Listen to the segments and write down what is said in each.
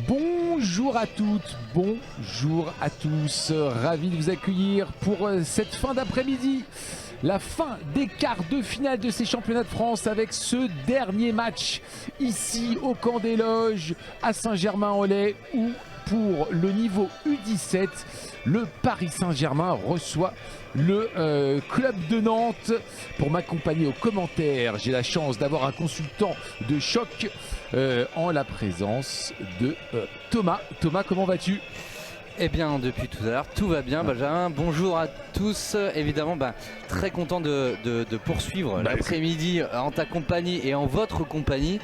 Bonjour à toutes, bonjour à tous, ravi de vous accueillir pour cette fin d'après-midi. La fin des quarts de finale de ces championnats de France avec ce dernier match ici au Camp des Loges à Saint-Germain-en-Laye où pour le niveau U17, le Paris Saint-Germain reçoit le club de Nantes. Pour m'accompagner aux commentaires, j'ai la chance d'avoir un consultant de choc en la présence de Thomas. Thomas, comment vas-tu ? Eh bien, depuis tout à l'heure, tout va bien, Benjamin. Bonjour à tous. Évidemment, très content de poursuivre l'après-midi en ta compagnie et en votre compagnie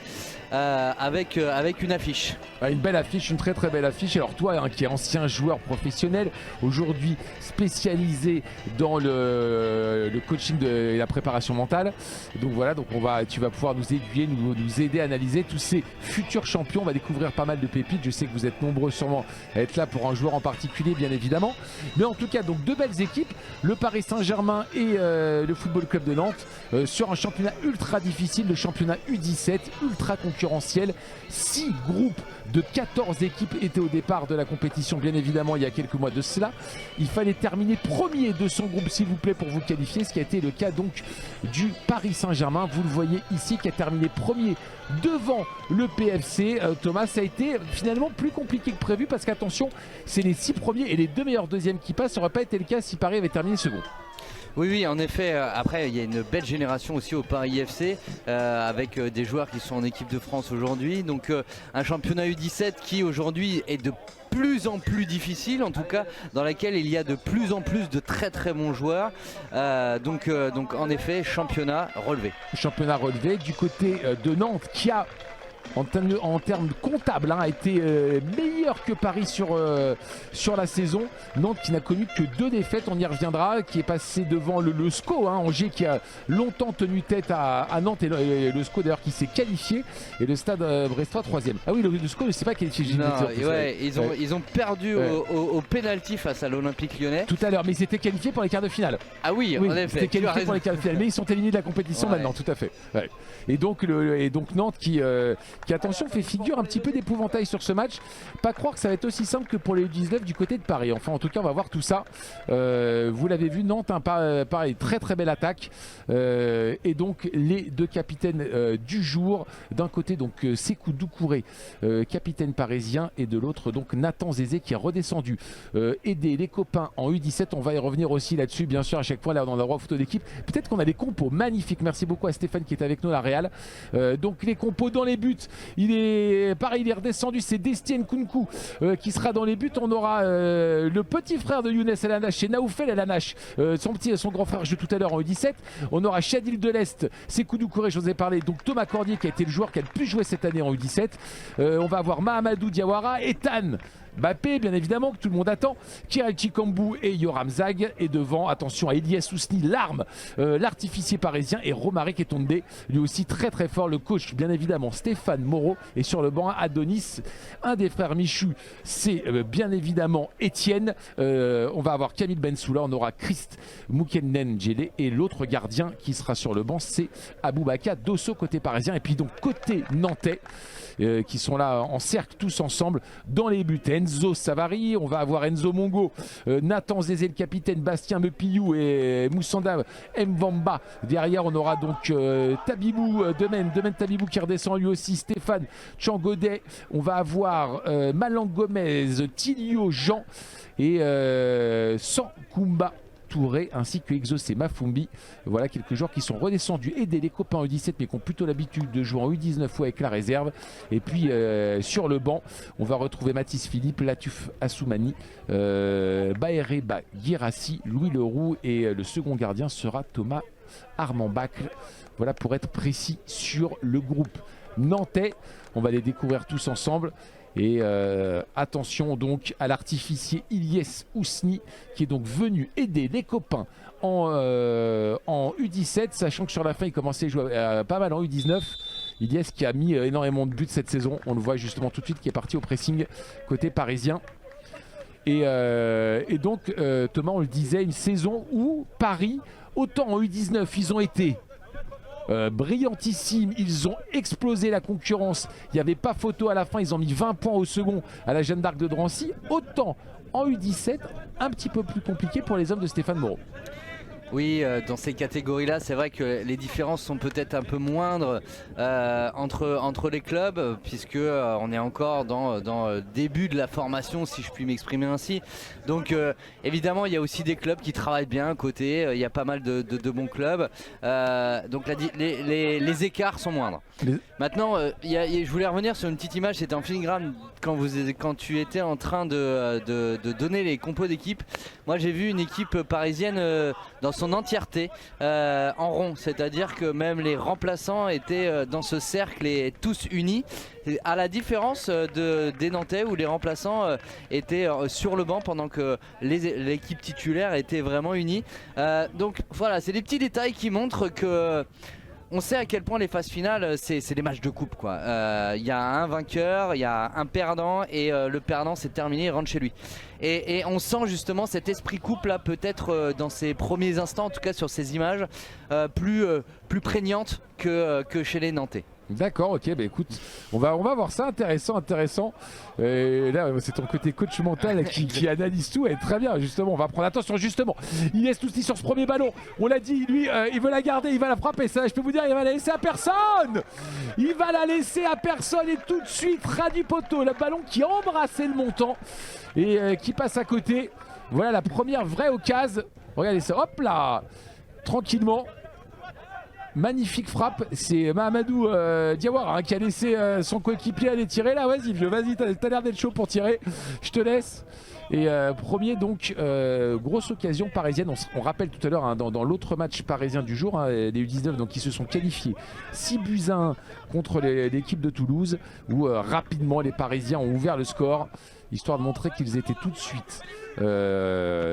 avec une affiche. Une belle affiche, une très très belle affiche. Alors toi qui es ancien joueur professionnel, aujourd'hui spécialisé dans le coaching et la préparation mentale. Donc voilà, tu vas pouvoir nous aiguiller, nous aider à analyser tous ces futurs champions. On va découvrir pas mal de pépites. Je sais que vous êtes nombreux sûrement à être là pour un joueur en particulier, bien évidemment. Mais en tout cas, donc deux belles équipes, le Paris Saint-Germain et le Football Club de Nantes, sur un championnat ultra difficile, le championnat U17, ultra concurrentiel. 6 groupes de 14 équipes étaient au départ de la compétition, bien évidemment, il y a quelques mois de cela. Il fallait terminer premier de son groupe, s'il vous plaît, pour vous qualifier, ce qui a été le cas donc du Paris Saint-Germain. Vous le voyez ici, qui a terminé premier devant le PFC. Thomas, ça a été finalement plus compliqué que prévu parce qu'attention, c'est les 6 premiers et les 2 meilleurs deuxièmes qui passent. Ça n'aurait pas été le cas si Paris avait terminé second. Oui, en effet. Après, il y a une belle génération aussi au Paris FC avec des joueurs qui sont en équipe de France aujourd'hui. Donc un championnat U17 qui aujourd'hui est de plus en plus difficile, en tout cas dans laquelle il y a de plus en plus de très très bons joueurs. Donc en effet, championnat relevé. Championnat relevé du côté de Nantes qui a en termes comptables a été meilleur que Paris sur la saison. Nantes qui n'a connu que 2 défaites, on y reviendra, qui est passé devant le SCO, Angers qui a longtemps tenu tête à Nantes et le SCO d'ailleurs qui s'est qualifié et le Stade brestois 3e. Ah oui, le SCO ne s'est pas qualifié. Ils ont perdu au pénalty face à l'Olympique Lyonnais tout à l'heure, mais ils s'étaient qualifiés pour les quarts de finale. Ah oui, en effet, ils s'étaient qualifiés pour les quarts de finale, mais ils sont éliminés de la compétition maintenant, tout à fait. Et donc Nantes qui attention fait figure un petit peu d'épouvantail sur ce match. Pas croire que ça va être aussi simple que pour les U19 du côté de Paris. Enfin en tout cas on va voir tout ça. Vous l'avez vu, Nantes, pareil, très très belle attaque. Et donc les 2 capitaines du jour. D'un côté donc Sékou Doucouré, capitaine parisien, et de l'autre donc Nathan Zézé qui est redescendu aider les copains en U17. On va y revenir aussi là-dessus bien sûr à chaque fois là dans la droit photo d'équipe. Peut-être qu'on a des compos magnifiques. Merci beaucoup à Stéphane qui est avec nous, la Réal. Donc les compos dans les buts. Il est redescendu, c'est Desti Nkunku qui sera dans les buts. On aura le petit frère de Younes El Anache, c'est Naoufel El Anache, son grand frère, je tout à l'heure en U17. On aura Chadil Delest, Sékou Doucouré, je vous ai parlé, donc Thomas Cordier qui a été le joueur qui a le plus joué cette année en U17. On va avoir Mahamadou Diawara, Ethan Mbappé, bien évidemment, que tout le monde attend, Kirel Chikambu et Yoram Zag. Et devant, attention à Elias Ousni, l'arme, l'artificier parisien, et Romaric Etonde, lui aussi très très fort. Le coach, bien évidemment, Stéphane Moreau. Et sur le banc, Adonis, un des frères Michou, c'est bien évidemment Étienne. On va avoir Camille Bensoula, on aura Christ Moukenen Djele, et l'autre gardien qui sera sur le banc, c'est Aboubaka Dosso côté parisien. Et puis donc côté nantais, qui sont là en cercle tous ensemble dans les buts. Enzo Savary, on va avoir Enzo Mongo, Nathan Zézé le capitaine, Bastien Mepillou et Moussanda Mwamba. Derrière on aura donc Tabibou, Demen Tabibou qui redescend lui aussi, Stéphane Changodet. On va avoir Malang Gomez, Tilio Jean et Sankumba Touré ainsi que Exaucé Mafumbi. Voilà quelques joueurs qui sont redescendus aider les copains en U17 mais qui ont plutôt l'habitude de jouer en U19 ou avec la réserve. Et puis sur le banc on va retrouver Mathis Philippe, Latuf Assoumani, Baéré Girassi, Louis Leroux, et le second gardien sera Thomas Armand-Bacle. Voilà pour être précis sur le groupe nantais. On va les découvrir tous ensemble. Et attention donc à l'artificier Ilyes Ousni qui est donc venu aider les copains en U17, sachant que sur la fin il commençait à jouer pas mal en U19. Ilyes qui a mis énormément de buts cette saison, on le voit justement tout de suite, qui est parti au pressing côté parisien. Et donc Thomas, on le disait, une saison où Paris, autant en U19 ils ont été brillantissime. Ils ont explosé la concurrence. Il n'y avait pas photo à la fin. Ils ont mis 20 points au second à la Jeanne d'Arc de Drancy. Autant en U17, un petit peu plus compliqué pour les hommes de Stéphane Moreau. Oui, dans ces catégories-là, c'est vrai que les différences sont peut-être un peu moindres entre les clubs, puisque on est encore dans le début de la formation, si je puis m'exprimer ainsi. Donc évidemment, il y a aussi des clubs qui travaillent bien à côté, il y a pas mal de bons clubs, donc les écarts sont moindres. Maintenant, je voulais revenir sur une petite image, c'était en filigrane quand tu étais en train de donner les compos d'équipe. Moi j'ai vu une équipe parisienne dans son entièreté en rond, c'est-à-dire que même les remplaçants étaient dans ce cercle et tous unis, à la différence des Nantais où les remplaçants étaient sur le banc pendant que l'équipe titulaire était vraiment unie. Donc voilà, c'est des petits détails qui montrent que on sait à quel point les phases finales, c'est des matchs de coupe, quoi. Il y a un vainqueur, il y a un perdant, et le perdant c'est terminé, il rentre chez lui. Et on sent justement cet esprit coupe là, peut-être dans ces premiers instants, en tout cas sur ces images, plus prégnante que chez les Nantais. D'accord, ok, bah écoute, on va voir ça, intéressant. Là, c'est ton côté coach mental qui analyse tout, et très bien, justement, on va prendre attention, justement. Il laisse Tousty sur ce premier ballon, on l'a dit, lui, il veut la garder, il va la frapper, ça, je peux vous dire, il va la laisser à personne. Il va la laisser à personne, et tout de suite, ras du poteau, le ballon qui embrassait le montant, et qui passe à côté. Voilà la première vraie occasion, regardez ça, hop là, tranquillement. Magnifique frappe, c'est Mahamadou Diawara qui a laissé son coéquipier aller tirer là. Vas-y vieux, vas-y, t'as l'air d'être chaud pour tirer, je te laisse. Et premier donc, grosse occasion parisienne. On rappelle tout à l'heure dans l'autre match parisien du jour, les U19 donc, qui se sont qualifiés 6-1 contre l'équipe de Toulouse, où rapidement les Parisiens ont ouvert le score, histoire de montrer qu'ils étaient tout de suite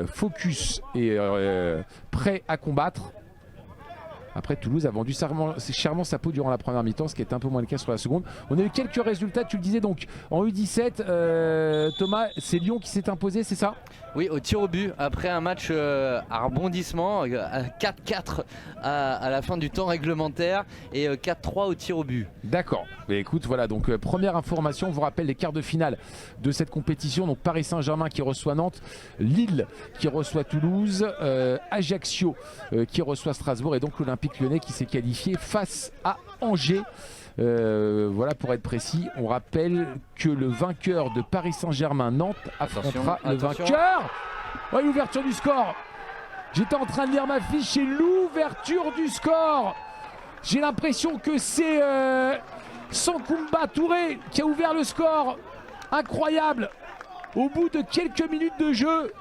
focus et prêts à combattre. Après, Toulouse a vendu chèrement sa peau durant la première mi-temps, ce qui est un peu moins le cas sur la seconde. On a eu quelques résultats, tu le disais donc, en U17, Thomas, c'est Lyon qui s'est imposé, c'est ça? Oui, au tir au but, après un match à rebondissement, 4-4 à la fin du temps réglementaire et 4-3 au tir au but. D'accord, mais écoute, voilà, donc première information, on vous rappelle les quarts de finale de cette compétition. Donc Paris Saint-Germain qui reçoit Nantes, Lille qui reçoit Toulouse, Ajaccio qui reçoit Strasbourg, et donc l'Olympique Lyonnais qui s'est qualifié face à Angers. Voilà, pour être précis, on rappelle que le vainqueur de Paris Saint-Germain-Nantes affrontera le vainqueur. Ouais, l'ouverture du score. J'étais en train de lire ma fiche, c'est l'ouverture du score. J'ai l'impression que c'est Sankoumba Touré qui a ouvert le score. Incroyable. Au bout de quelques minutes de jeu.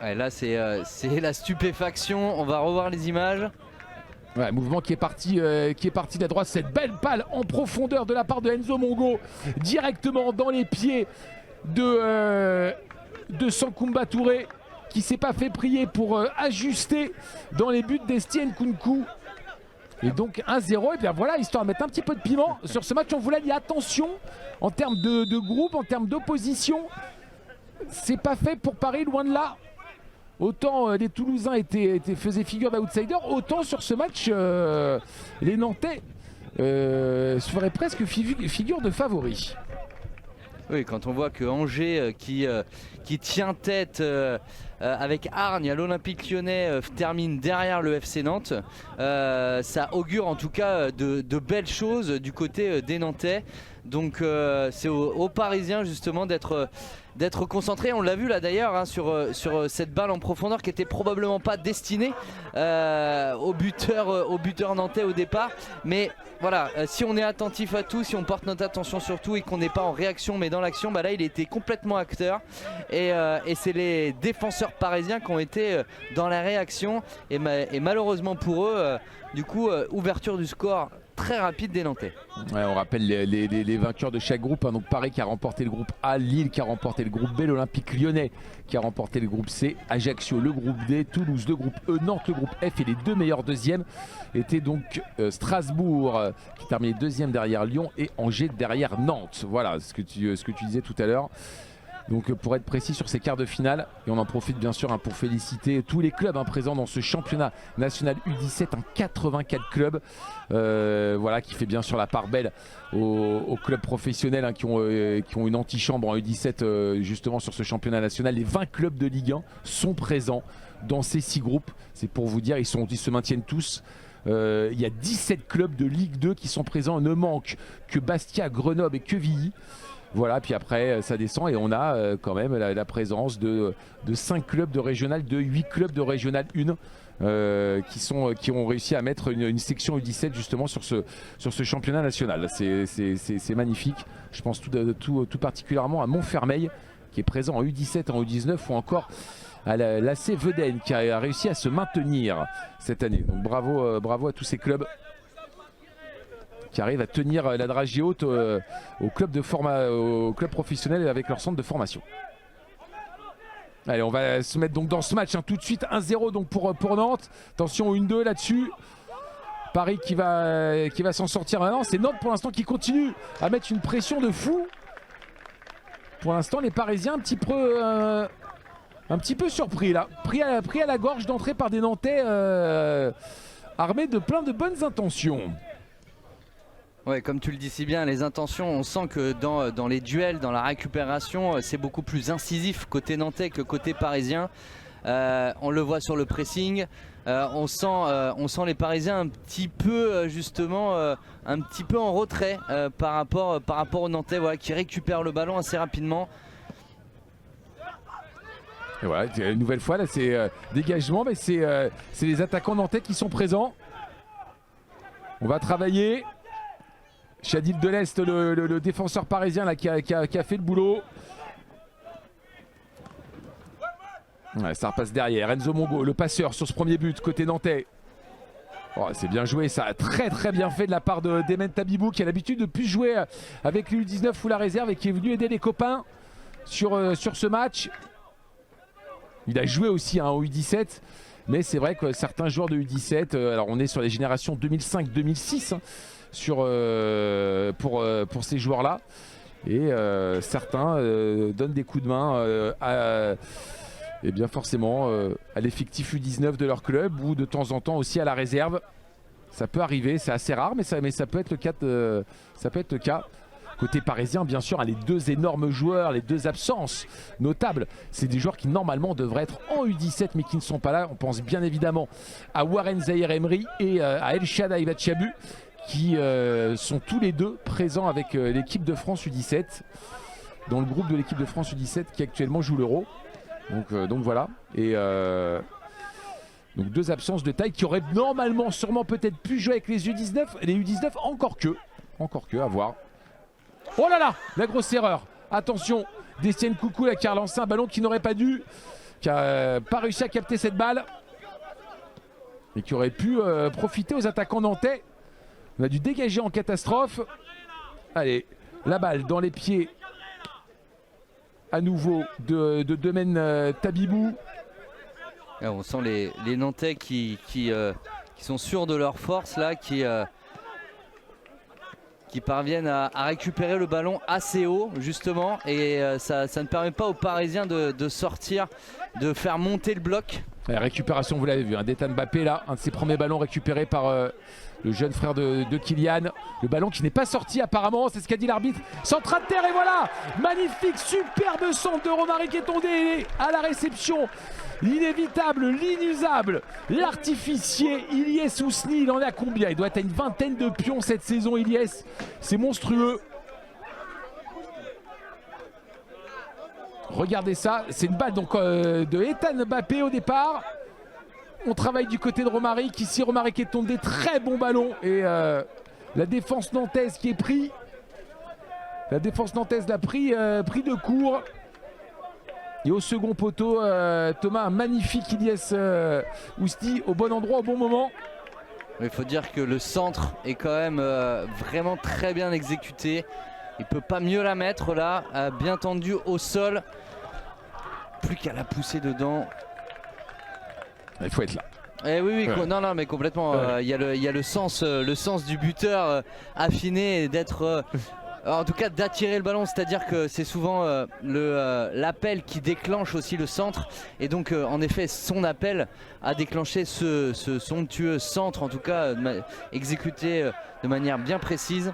Ouais, là c'est la stupéfaction, on va revoir les images. Ouais, mouvement qui est parti de la droite, cette belle balle en profondeur de la part de Enzo Mongo, directement dans les pieds de Sankoumba Touré, qui s'est pas fait prier pour ajuster dans les buts d'Estienne Nkunku. Et donc 1-0, et bien voilà, histoire de mettre un petit peu de piment sur ce match. On vous l'a dit, attention en termes de groupe, en termes d'opposition, c'est pas fait pour Paris, loin de là. Autant les Toulousains faisaient figure d'outsider, autant sur ce match, les Nantais feraient presque figure de favoris. Oui, quand on voit que Angers qui tient tête avec Argne à l'Olympique Lyonnais termine derrière le FC Nantes, ça augure en tout cas de belles choses du côté des Nantais. Donc c'est aux Parisiens justement d'être concentrés. On l'a vu là d'ailleurs sur cette balle en profondeur qui était probablement pas destinée au buteur nantais au départ. Mais voilà, si on est attentif à tout, si on porte notre attention sur tout et qu'on n'est pas en réaction mais dans l'action, bah là il était complètement acteur. Et c'est les défenseurs parisiens qui ont été dans la réaction. Et malheureusement pour eux, du coup, ouverture du score très rapide des Nantais. Ouais, on rappelle les vainqueurs de chaque groupe, hein. Donc Paris qui a remporté le groupe A, Lille qui a remporté le groupe B, l'Olympique Lyonnais qui a remporté le groupe C, Ajaccio le groupe D, Toulouse le groupe E, Nantes le groupe F, et les deux meilleurs deuxièmes étaient donc Strasbourg qui terminait deuxième derrière Lyon et Angers derrière Nantes. Voilà ce que tu disais tout à l'heure. Donc pour être précis sur ces quarts de finale, et on en profite bien sûr pour féliciter tous les clubs présents dans ce championnat national U17, 84 clubs, voilà, qui fait bien sûr la part belle aux clubs professionnels qui ont une antichambre en U17 justement sur ce championnat national. Les 20 clubs de Ligue 1 sont présents dans ces 6 groupes, c'est pour vous dire, ils se maintiennent tous. Il y a 17 clubs de Ligue 2 qui sont présents, ne manque que Bastia, Grenoble et Quevilly. Voilà, puis après ça descend et on a quand même la présence de 5 clubs de régional, de 8 clubs de régional 1 qui ont réussi à mettre une section U17 justement sur ce championnat national. C'est magnifique. Je pense tout particulièrement à Montfermeil qui est présent en U17 et en U19 ou encore à l'AC Veden qui a réussi à se maintenir cette année. Donc bravo à tous ces clubs qui arrivent à tenir la dragée haute au club professionnel avec leur centre de formation. Allez, on va se mettre donc dans ce match tout de suite. 1-0 donc pour Nantes. Attention, 1-2 là-dessus. Paris qui va s'en sortir maintenant. C'est Nantes pour l'instant qui continue à mettre une pression de fou. Pour l'instant, les Parisiens un petit peu surpris là. Pris à la gorge d'entrée par des Nantais armés de plein de bonnes intentions. Ouais, comme tu le dis si bien, les intentions, on sent que dans les duels, dans la récupération, c'est beaucoup plus incisif côté nantais que côté parisien. On le voit sur le pressing, on sent les Parisiens un petit peu justement un petit peu en retrait par rapport aux Nantais, voilà, qui récupèrent le ballon assez rapidement. Et voilà, une nouvelle fois là, c'est dégagement, mais c'est les attaquants nantais qui sont présents. On va travailler. Chadil Delest, le défenseur parisien là, qui a fait le boulot. Ouais, ça repasse derrière. Enzo Mongo, le passeur sur ce premier but côté nantais. Oh, c'est bien joué, ça a très bien fait de la part d'Emen Tabibou qui a l'habitude de plus jouer avec les U19 ou la réserve et qui est venu aider les copains sur ce match. Il a joué aussi en U17, mais c'est vrai que certains joueurs de U17, alors on est sur les générations 2005-2006 pour ces joueurs-là, et certains donnent des coups de main et bien forcément à l'effectif U19 de leur club ou de temps en temps aussi à la réserve. Ça peut arriver, c'est assez rare, mais ça peut être le cas. Côté parisien, bien sûr, les 2 énormes joueurs, les 2 absences notables, c'est des joueurs qui normalement devraient être en U17 mais qui ne sont pas là. On pense bien évidemment à Warren Zahir Emery et à El Shaddai Bachiabou qui sont tous les 2 présents avec l'équipe de France U17, dans le groupe de l'équipe de France U17 qui actuellement joue l'Euro. Donc voilà, et donc 2 absences de taille qui auraient normalement sûrement peut-être pu jouer avec les U19, encore que, à voir. Oh là là, la grosse erreur. Attention, Destienne Coucou là, qui a relancé un ballon qui n'aurait pas dû, qui n'a pas réussi à capter cette balle et qui aurait pu profiter aux attaquants nantais. On a dû dégager en catastrophe. Allez, la balle dans les pieds à nouveau de Demen Tabibou. Et on sent les Nantais qui sont sûrs de leur force là, qui parviennent à récupérer le ballon assez haut justement, et ça ne permet pas aux Parisiens de sortir, de faire monter le bloc. La récupération, vous l'avez vu, d'Ethan Mbappé là, un de ses premiers ballons récupérés par le jeune frère de Kylian. Le ballon qui n'est pas sorti apparemment, c'est ce qu'a dit l'arbitre. Centre à terre et voilà, magnifique, superbe centre de Romaric Etondé à la réception. L'inévitable, l'inusable, l'artificier Ilyes Ousni, il en a combien? Il doit être à une 20aine de pions cette saison, Ilyes. C'est monstrueux. Regardez ça, c'est une balle donc de Ethan Mbappé au départ. On travaille du côté de Romaric. Ici, Romaric est tombé, très bon ballon. Et la défense nantaise qui est pris. La défense nantaise l'a pris de court. Et au second poteau, Thomas, un magnifique Ilyes Ousni au bon endroit, au bon moment. Il faut dire que le centre est quand même vraiment très bien exécuté. Il peut pas mieux la mettre là, bien tendu au sol. Plus qu'à la pousser dedans. Il faut être là. Eh oui, ouais. Non, mais complètement. Il y a le sens du buteur affiné et d'être en tout cas d'attirer le ballon, c'est-à-dire que c'est souvent l'appel qui déclenche aussi le centre, et donc en effet son appel a déclenché ce somptueux centre, en tout cas exécuté de manière bien précise.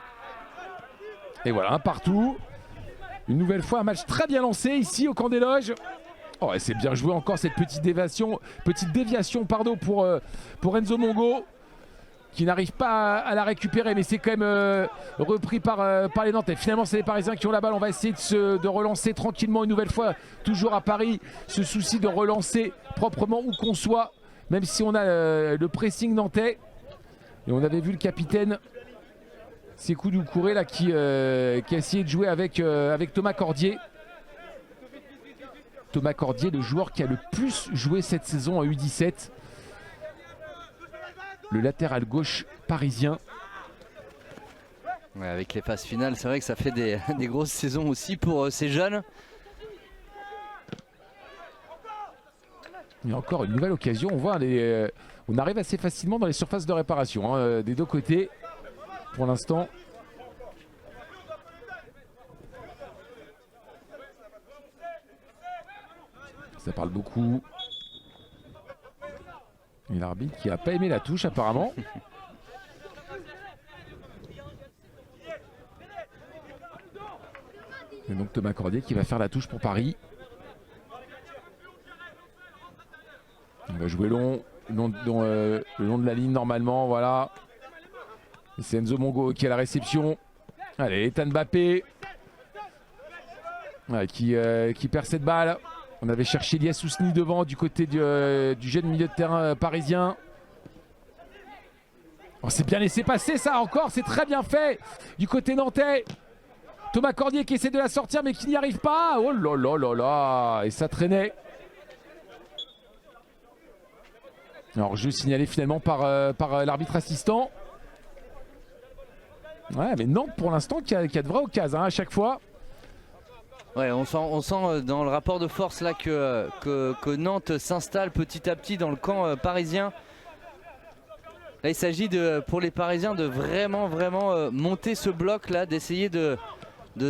Et voilà, un partout. Une nouvelle fois un match très bien lancé ici au camp des loges. Oh, et c'est bien joué encore cette petite déviation pour Enzo Mongo, qui n'arrive pas à la récupérer, mais c'est quand même repris par les Nantais. Finalement, c'est les Parisiens qui ont la balle. On va essayer de relancer tranquillement une nouvelle fois, toujours à Paris, ce souci de relancer proprement où qu'on soit, même si on a le pressing nantais. Et on avait vu le capitaine Sékou Doucouré là, qui a essayé de jouer avec Thomas Cordier. Thomas Cordier, le joueur qui a le plus joué cette saison en U17. Le latéral gauche parisien. Ouais, avec les phases finales, c'est vrai que ça fait des grosses saisons aussi pour ces jeunes. Il y a encore une nouvelle occasion. On voit on arrive assez facilement dans les surfaces de réparation hein, des deux côtés pour l'instant. Ça parle beaucoup. Et l'arbitre qui n'a pas aimé la touche apparemment. Et donc Thomas Cordier qui va faire la touche pour Paris. Il va jouer long, le long de la ligne normalement, voilà. C'est Enzo Mongo qui a la réception. Allez, Ethan Mbappé. Ouais, qui perd cette balle. On avait cherché Elias Ousni devant du côté du jeune milieu de terrain parisien. On s'est bien laissé passer ça encore, c'est très bien fait du côté nantais. Thomas Cordier qui essaie de la sortir mais qui n'y arrive pas. Oh là là là là. Et ça traînait. Alors jeu signalé finalement par l'arbitre assistant. Ouais, mais Nantes pour l'instant qui a de vraies occasions hein, à chaque fois. Ouais, on sent dans le rapport de force là que Nantes s'installe petit à petit dans le camp parisien. Là il s'agit pour les Parisiens de vraiment monter ce bloc là, d'essayer de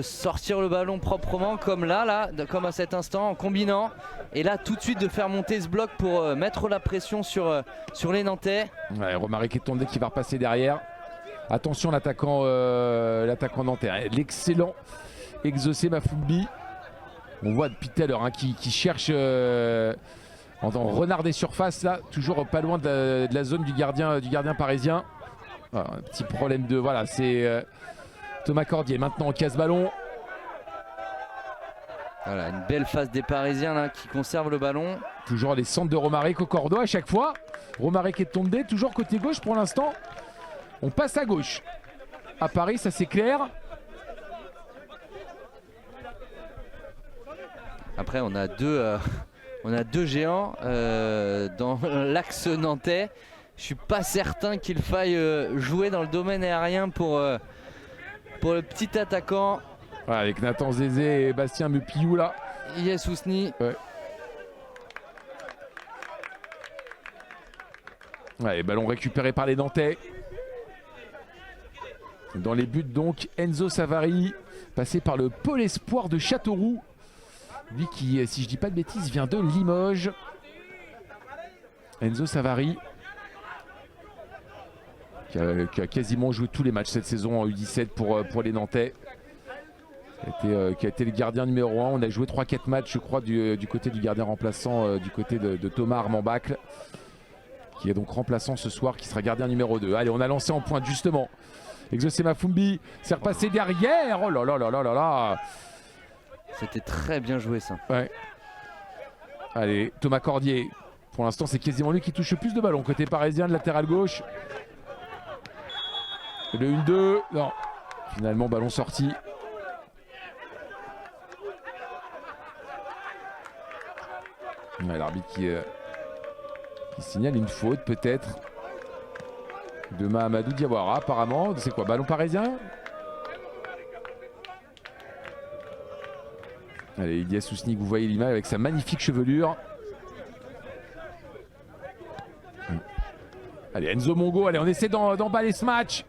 sortir le ballon proprement comme comme à cet instant en combinant. Et là tout de suite de faire monter ce bloc pour mettre la pression sur les Nantais. Ouais, Romaric est tombé qui va repasser derrière. Attention l'attaquant nantais, l'excellent Exaucé Mafumbi. On voit depuis tout à l'heure hein, qui cherche en renard des surfaces là, toujours pas loin de la zone du gardien parisien. Voilà, un petit problème de voilà, c'est Thomas Cordier maintenant qui casse ballon. Voilà, une belle phase des Parisiens là qui conservent le ballon. Toujours les centres de Romaric au cordeau à chaque fois. Romaric est tombé, toujours côté gauche pour l'instant. On passe à gauche. À Paris, ça c'est clair. Après on a deux géants dans l'axe nantais. Je suis pas certain qu'il faille jouer dans le domaine aérien pour le petit attaquant. Ouais, avec Nathan Zézé et Bastien Mupillou là. Elias Ousni. Ouais. Ouais, ballon récupéré par les Nantais. Dans les buts donc Enzo Savary, passé par le Pôle Espoir de Châteauroux. Lui qui, si je dis pas de bêtises, vient de Limoges. Enzo Savary. Qui a quasiment joué tous les matchs cette saison en U17 pour les Nantais. Qui a été le gardien numéro 1. On a joué 3-4 matchs je crois du côté du gardien remplaçant, du côté de Thomas Armand-Bacle. Qui est donc remplaçant ce soir, qui sera gardien numéro 2. Allez, on a lancé en pointe justement. Exaucé Mafumbi s'est repassé derrière. Oh là là là là là là. C'était très bien joué ça. Ouais. Allez, Thomas Cordier. Pour l'instant, c'est quasiment lui qui touche le plus de ballons. Côté parisien, de latéral gauche. Le 1-2. Non. Finalement, ballon sorti. Ouais, l'arbitre qui signale une faute peut-être. De Mahamadou Diawara apparemment. C'est quoi, ballon parisien? Allez, Elias Ousni, vous voyez l'image avec sa magnifique chevelure. Allez, Enzo Mongo, allez, on essaie d'emballer ce match.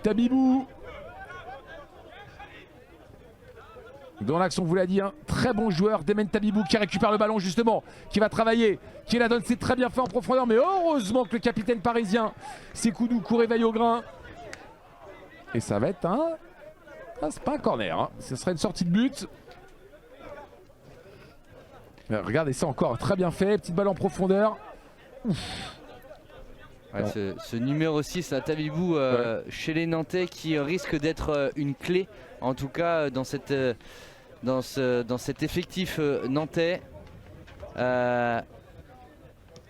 Tabibou. Dans l'axe, on vous l'a dit, un très bon joueur, Demen Tabibou, qui récupère le ballon justement, qui va travailler, qui la donne, c'est très bien fait en profondeur, mais heureusement que le capitaine parisien, Sékoudou, court éveille au grain. Et ça va être un... Ah, c'est pas un corner, hein. Ce serait une sortie de but. Regardez ça encore, très bien fait, petite balle en profondeur. Ouais, ce numéro 6, là, Tabibou, chez les Nantais, qui risque d'être une clé, en tout cas dans cet effectif nantais.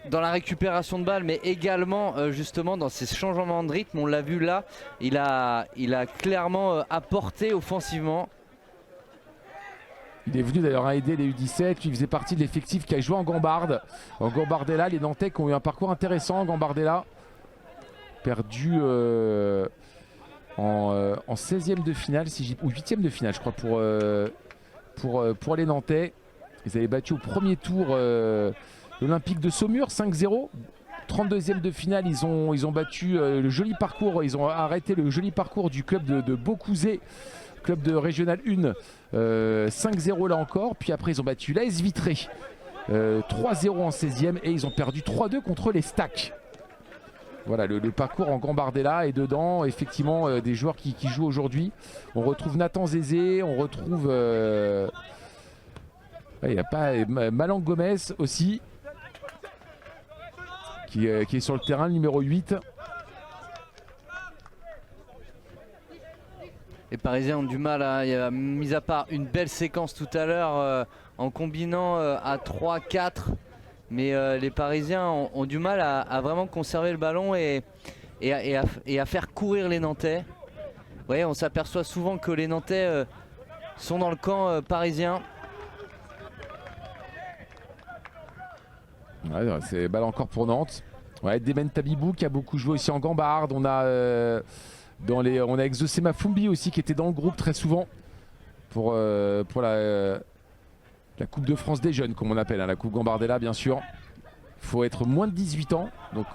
Dans la récupération de balles, mais également justement dans ses changements de rythme. On l'a vu là, il a clairement apporté offensivement. Il est venu d'ailleurs aider les U17, il faisait partie de l'effectif qui a joué en Gambarde. En Gambardella, les Nantais qui ont eu un parcours intéressant en Gambardella. Perdu en 16e de finale, ou 8e de finale je crois pour les Nantais. Ils avaient battu au premier tour l'Olympique de Saumur 5-0. 32e de finale, ils ont battu le joli parcours, ils ont arrêté le joli parcours du club de Beaucouzé, club de Régional 1, 5-0 là encore. Puis après ils ont battu l'AS Vitré 3-0 en 16e et ils ont perdu 3-2 contre les Stacks. Voilà le parcours en Gambardella, et dedans effectivement des joueurs qui jouent aujourd'hui. On retrouve Nathan Zézé, on retrouve il n'y a pas Malang Gomez aussi qui est sur le terrain, le numéro 8. Les Parisiens ont du mal, hein. Il y a, mis à part une belle séquence tout à l'heure en combinant à 3-4, mais les Parisiens ont du mal à vraiment conserver le ballon et à faire courir les Nantais. Vous voyez, on s'aperçoit souvent que les Nantais sont dans le camp parisien. Ouais, c'est balle encore pour Nantes. Ouais, Demen Tabibou qui a beaucoup joué aussi en Gambarde. On a Exocema Fumbi aussi qui était dans le groupe très souvent pour la Coupe de France des jeunes, comme on appelle, hein, la Coupe Gambardella bien sûr. Il faut être moins de 18 ans, donc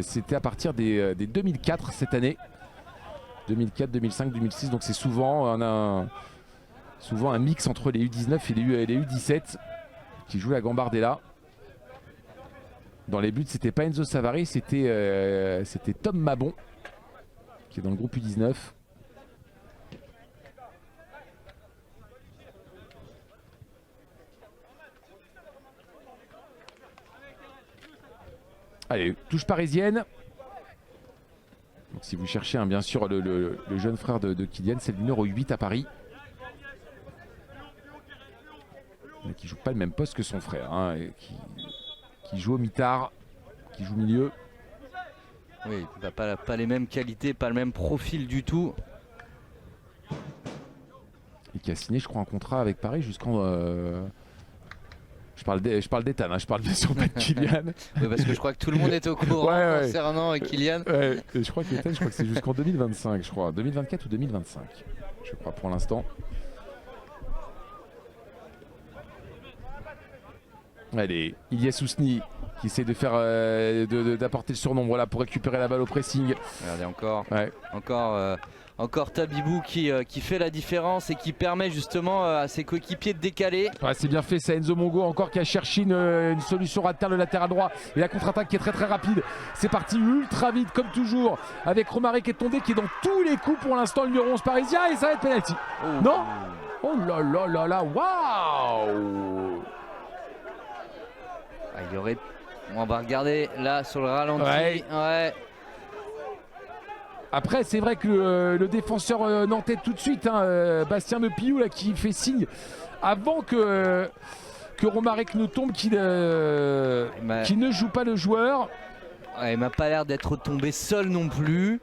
c'était à partir des 2004 cette année. 2004, 2005, 2006, donc c'est souvent un mix entre les U19 et les U17 qui jouent la Gambardella. Dans les buts, c'était pas Enzo Savary, c'était Tom Mabon qui est dans le groupe U19. Allez, touche parisienne. Donc, si vous cherchez bien sûr le jeune frère de Kylian, c'est le numéro 8 à Paris. Mais qui joue pas le même poste que son frère, hein, et qui joue au mitard, qui joue milieu. Oui, pas les mêmes qualités, pas le même profil du tout. Et qui a signé, je crois, un contrat avec Paris jusqu'en... Je parle d'Ethan, hein, je parle bien sûr pas de Kylian. Oui, parce que je crois que tout le monde est au courant concernant Kylian. Je crois qu'Ethan, je crois que c'est jusqu'en 2025, je crois. 2024 ou 2025, je crois pour l'instant. Allez, Ilyes Ousni qui essaie de faire d'apporter le surnombre là pour récupérer la balle au pressing. Regardez encore Tabibou qui fait la différence et qui permet justement à ses coéquipiers de décaler. Ouais, c'est bien fait, c'est Enzo Mongo encore qui a cherché une solution à terre, le latéral droit, et la contre-attaque qui est très très rapide. C'est parti ultra vite comme toujours avec Romaric et Tondé qui est dans tous les coups pour l'instant, le numéro 11 parisien, et ça va être penalty. Non. Oh là là là là, waouh. On va regarder là sur le ralenti. Ouais. Après, c'est vrai que le défenseur nantais tout de suite, hein, Bastien Mepillou là, qui fait signe avant que Romaric ne tombe, qui ne joue pas le joueur. Ouais, il m'a pas l'air d'être tombé seul non plus.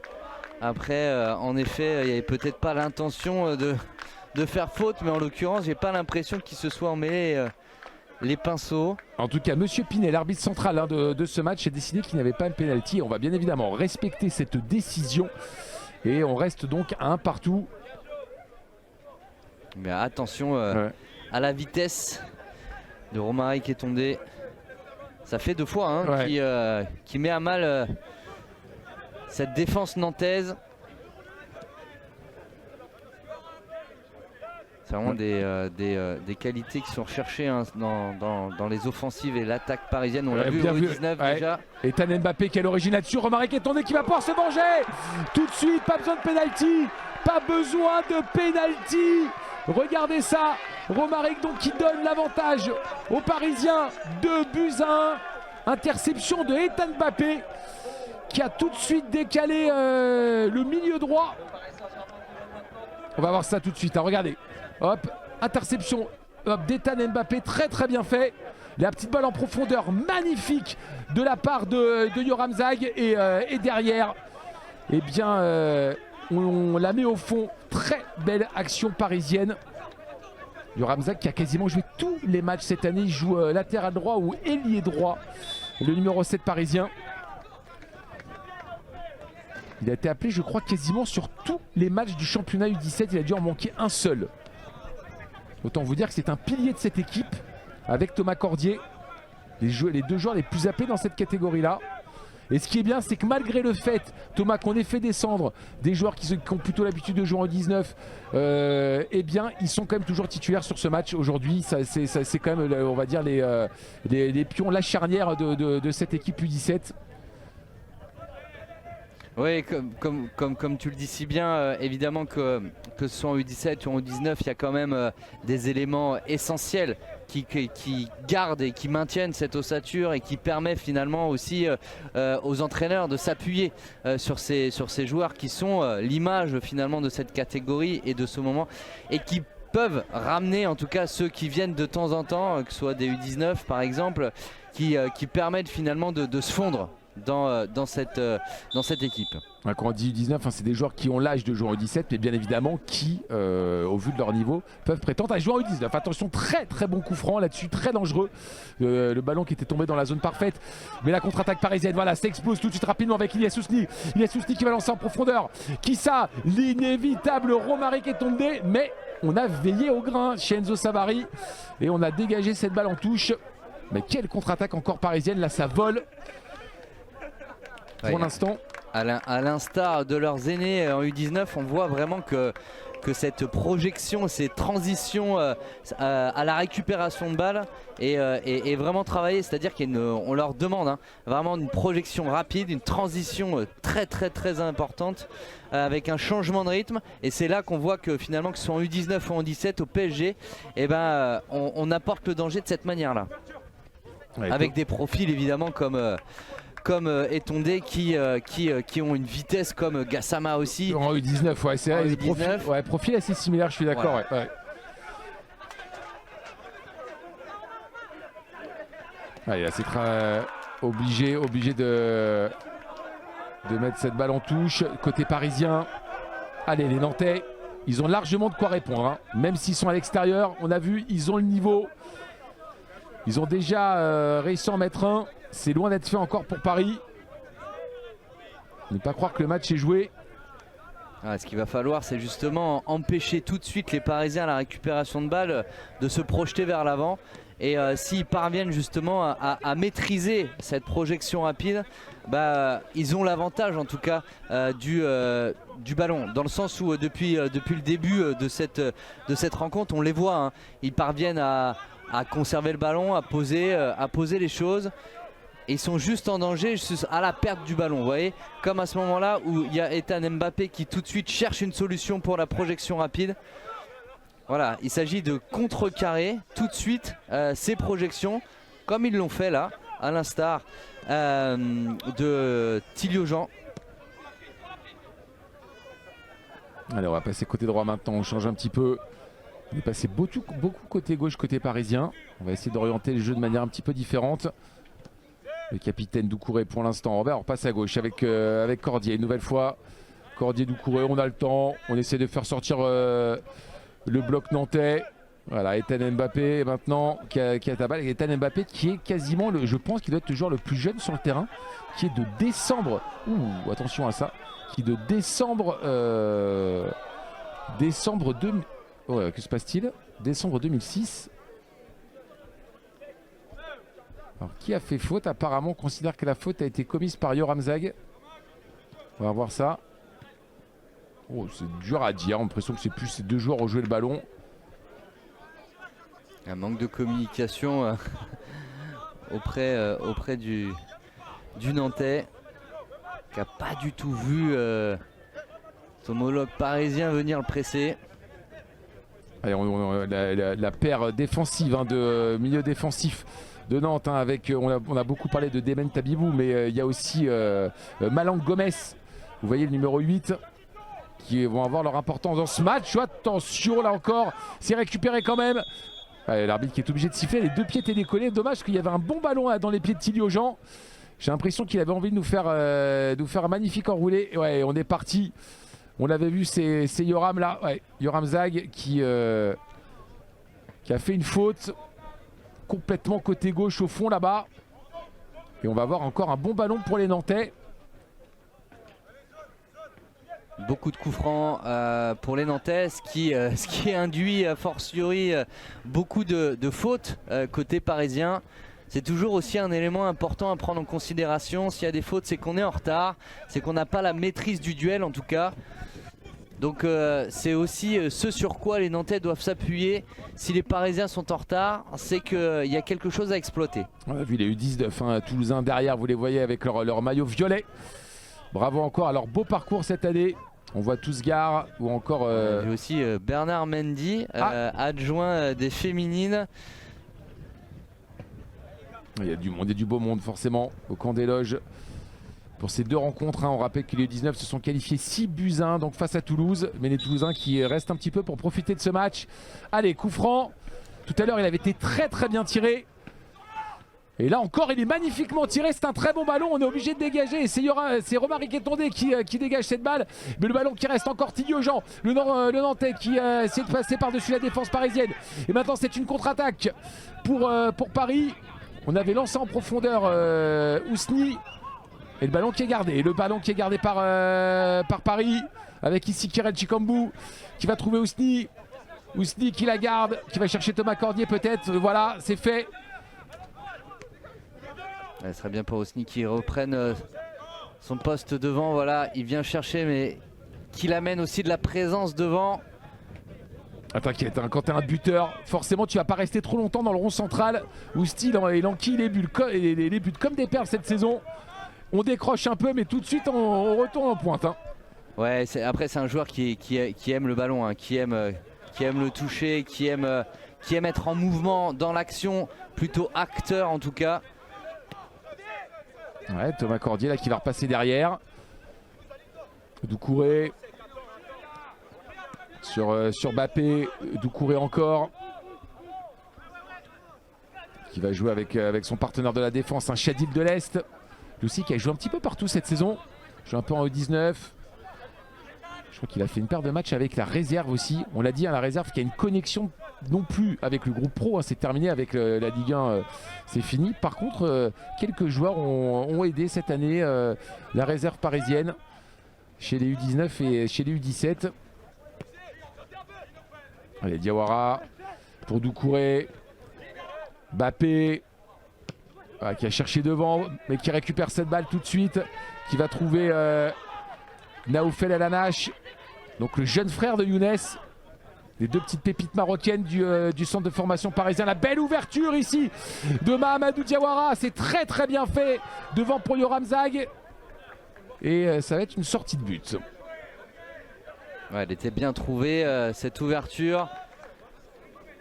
Après, en effet, il n'y avait peut-être pas l'intention de faire faute, mais en l'occurrence, j'ai pas l'impression qu'il se soit emmêlé les pinceaux. En tout cas, Monsieur Pinet, l'arbitre central de ce match, a décidé qu'il n'y avait pas un penalty. On va bien évidemment respecter cette décision et on reste donc à un partout. Mais attention à la vitesse de Romaric qui est tombé. Ça fait 2 fois hein, qui met à mal cette défense nantaise. C'est vraiment des qualités qui sont recherchées hein, dans les offensives et l'attaque parisienne. On l'a vu au 19 déjà. Ethan Mbappé qui a l'origine là-dessus. Romaric est tombé qui va pouvoir se venger. Tout de suite, pas besoin de pénalty. Pas besoin de pénalty. Regardez ça. Romaric donc qui donne l'avantage aux Parisiens. 2-1. Interception de Ethan Mbappé qui a tout de suite décalé le milieu droit. On va voir ça tout de suite. Hein. Regardez. Hop, interception d'Ethan Mbappé, très bien fait. La petite balle en profondeur, magnifique de la part de Yoram Zag. Et derrière, eh bien, on la met au fond. Très belle action parisienne. Yoram Zag qui a quasiment joué tous les matchs cette année. Il joue latéral droit ou ailier droit. Le numéro 7 parisien. Il a été appelé, je crois, quasiment sur tous les matchs du championnat U17. Il a dû en manquer un seul. Autant vous dire que c'est un pilier de cette équipe avec Thomas Cordier, les deux joueurs les plus appelés dans cette catégorie-là. Et ce qui est bien, c'est que malgré le fait, Thomas, qu'on ait fait descendre des joueurs qui ont plutôt l'habitude de jouer en 19, eh bien, ils sont quand même toujours titulaires sur ce match. Aujourd'hui, c'est quand même, on va dire, les pions, la charnière de cette équipe U17. Oui, comme tu le dis si bien, évidemment que ce soit en U17 ou en U19, il y a quand même des éléments essentiels qui gardent et qui maintiennent cette ossature et qui permet finalement aussi aux entraîneurs de s'appuyer sur ces joueurs qui sont l'image finalement de cette catégorie et de ce moment et qui peuvent ramener en tout cas ceux qui viennent de temps en temps, que ce soit des U19 par exemple, qui permettent finalement de se fondre dans cette équipe. Ouais, quand on dit U19, hein, c'est des joueurs qui ont l'âge de jouer en U17, mais bien évidemment qui, au vu de leur niveau, peuvent prétendre à jouer en U19. Attention, très bon coup franc là-dessus, très dangereux. Le ballon qui était tombé dans la zone parfaite. Mais la contre-attaque parisienne, voilà, ça explose tout de suite rapidement avec Ilyes Ousni. Ilyes Ousni qui va lancer en profondeur. Qui ça? L'inévitable Romaric est tombé, mais on a veillé au grain chez Enzo Savary et on a dégagé cette balle en touche. Mais quelle contre-attaque encore parisienne, là ça vole. Pour l'instant, à l'instar de leurs aînés en U19, on voit vraiment que cette projection, ces transitions à la récupération de balles est vraiment travaillée. C'est-à-dire qu'on leur demande hein, vraiment une projection rapide, une transition très importante avec un changement de rythme. Et c'est là qu'on voit que finalement, que ce soit en U19 ou en 17 au PSG, eh ben, on apporte le danger de cette manière-là. Ouais, avec des profils évidemment comme Etondé qui ont une vitesse comme Gassama aussi. En U19, ouais, c'est vrai. Profil assez similaire, je suis d'accord. Ouais. Allez, là, c'est obligé de mettre cette balle en touche. Côté parisien, allez, les Nantais, ils ont largement de quoi répondre. Hein. Même s'ils sont à l'extérieur, on a vu, ils ont le niveau. Ils ont déjà réussi à en mettre un. C'est loin d'être fait encore pour Paris. Ne pas croire que le match est joué. Ce qu'il va falloir, c'est justement empêcher tout de suite les Parisiens à la récupération de balles de se projeter vers l'avant. Et s'ils parviennent justement à maîtriser cette projection rapide, ils ont l'avantage en tout cas du ballon. Dans le sens où depuis le début de cette rencontre, on les voit. Hein, ils parviennent à conserver le ballon, à poser les choses. Et ils sont juste en danger à la perte du ballon, vous voyez, comme à ce moment-là où il y a Ethan Mbappé qui tout de suite cherche une solution pour la projection rapide. Voilà, il s'agit de contrecarrer tout de suite ces projections, comme ils l'ont fait là, à l'instar de Thilio Jean. Allez, on va passer côté droit maintenant, on change un petit peu. On est passé beaucoup côté gauche, côté parisien. On va essayer d'orienter le jeu de manière un petit peu différente. Le capitaine Doucouré pour l'instant. On repasse à gauche avec Cordier. Une nouvelle fois, Cordier, Doucouré, on a le temps. On essaie de faire sortir le bloc nantais. Voilà, Ethan Mbappé maintenant qui a ta balle. Ethan Mbappé qui est quasiment, je pense qu'il doit être le joueur le plus jeune sur le terrain. Qui est de décembre. Ouh, attention à ça. Qui est de décembre. Décembre 2000. Ouais, que se passe-t-il? Décembre 2006. Alors, qui a fait faute? Apparemment, on considère que la faute a été commise par Yoram Zag. On va voir ça. Oh, c'est dur à dire. On a l'impression que c'est plus ces deux joueurs ont joué le ballon. Un manque de communication auprès du Nantais, qui n'a pas du tout vu son homologue parisien venir le presser. Allez, la paire défensive de milieu défensif de Nantes, avec on a beaucoup parlé de Demen Tabibou, mais il y a aussi Malang Gomez, vous voyez le numéro 8, qui vont avoir leur importance dans ce match. Attention, là encore, c'est récupéré quand même. L'arbitre qui est obligé de siffler, les deux pieds étaient décollés. Dommage qu'il y avait un bon ballon dans les pieds de Tilly Aujean. J'ai l'impression qu'il avait envie de nous faire un magnifique enroulé. Ouais, on est parti. On l'avait vu, c'est Yoram là, Yoram Zag qui a fait une faute complètement côté gauche au fond là-bas. Et on va avoir encore un bon ballon pour les Nantais. Beaucoup de coups francs pour les Nantais, ce qui induit a fortiori beaucoup de fautes côté parisien. C'est toujours aussi un élément important à prendre en considération. S'il y a des fautes, c'est qu'on est en retard, c'est qu'on n'a pas la maîtrise du duel en tout cas. Donc c'est aussi ce sur quoi les Nantais doivent s'appuyer. Si les Parisiens sont en retard, c'est qu'il y a quelque chose à exploiter. On a vu les U19 Toulousains derrière, vous les voyez avec leur maillot violet. Bravo encore à leur beau parcours cette année. On voit Tousgar ou encore... On a vu aussi Bernard Mendy, adjoint des féminines. Il y a du monde et du beau monde forcément au camp des loges. Pour ces deux rencontres, on rappelle que les 19 se sont qualifiés 6-1 donc face à Toulouse. Mais les Toulousains qui restent un petit peu pour profiter de ce match. Allez, coup franc. Tout à l'heure, il avait été très bien tiré. Et là encore, il est magnifiquement tiré. C'est un très bon ballon. On est obligé de dégager. C'est Romaric Etondé qui dégage cette balle. Mais le ballon qui reste encore Tilly Aujean. Le Nantais qui essaie de passer par-dessus la défense parisienne. Et maintenant, c'est une contre-attaque pour Paris. On avait lancé en profondeur Ousni. Et le ballon qui est gardé. Par Paris. Avec ici Kirel Chikambu qui va trouver Ousni. Ousni qui la garde. Qui va chercher Thomas Cordier peut-être. Voilà, c'est fait. Ce serait bien pour Ousni qui reprenne son poste devant. Voilà, il vient chercher, mais qu'il amène aussi de la présence devant. T'inquiète, quand t'es un buteur, forcément tu vas pas rester trop longtemps dans le rond central. Ousni il enquille les buts comme des perles cette saison. On décroche un peu, mais tout de suite on retourne en pointe. Ouais, après c'est un joueur qui aime le ballon, qui aime le toucher, qui aime être en mouvement dans l'action, plutôt acteur en tout cas. Ouais, Thomas Cordier là qui va repasser derrière. Doucouré sur Bappé. Doucouré encore. Qui va jouer avec son partenaire de la défense, un Chadil de l'Est. Lui aussi qui a joué un petit peu partout cette saison. Joue un peu en E19. Je crois qu'il a fait une paire de matchs avec la réserve aussi. On l'a dit, la réserve qui a une connexion non plus avec le groupe pro. C'est terminé avec la Ligue 1, c'est fini. Par contre, quelques joueurs ont aidé cette année la réserve parisienne chez les U19 et chez les U17. Allez, Diawara pour Doucouré. Bappé qui a cherché devant, mais qui récupère cette balle tout de suite. Qui va trouver Naoufel El Anache. Donc le jeune frère de Younes. Les deux petites pépites marocaines du centre de formation parisien. La belle ouverture ici de Mahamadou Diawara. C'est très bien fait devant pour Yoram Zag. Et ça va être une sortie de but. Ouais, elle était bien trouvée cette ouverture.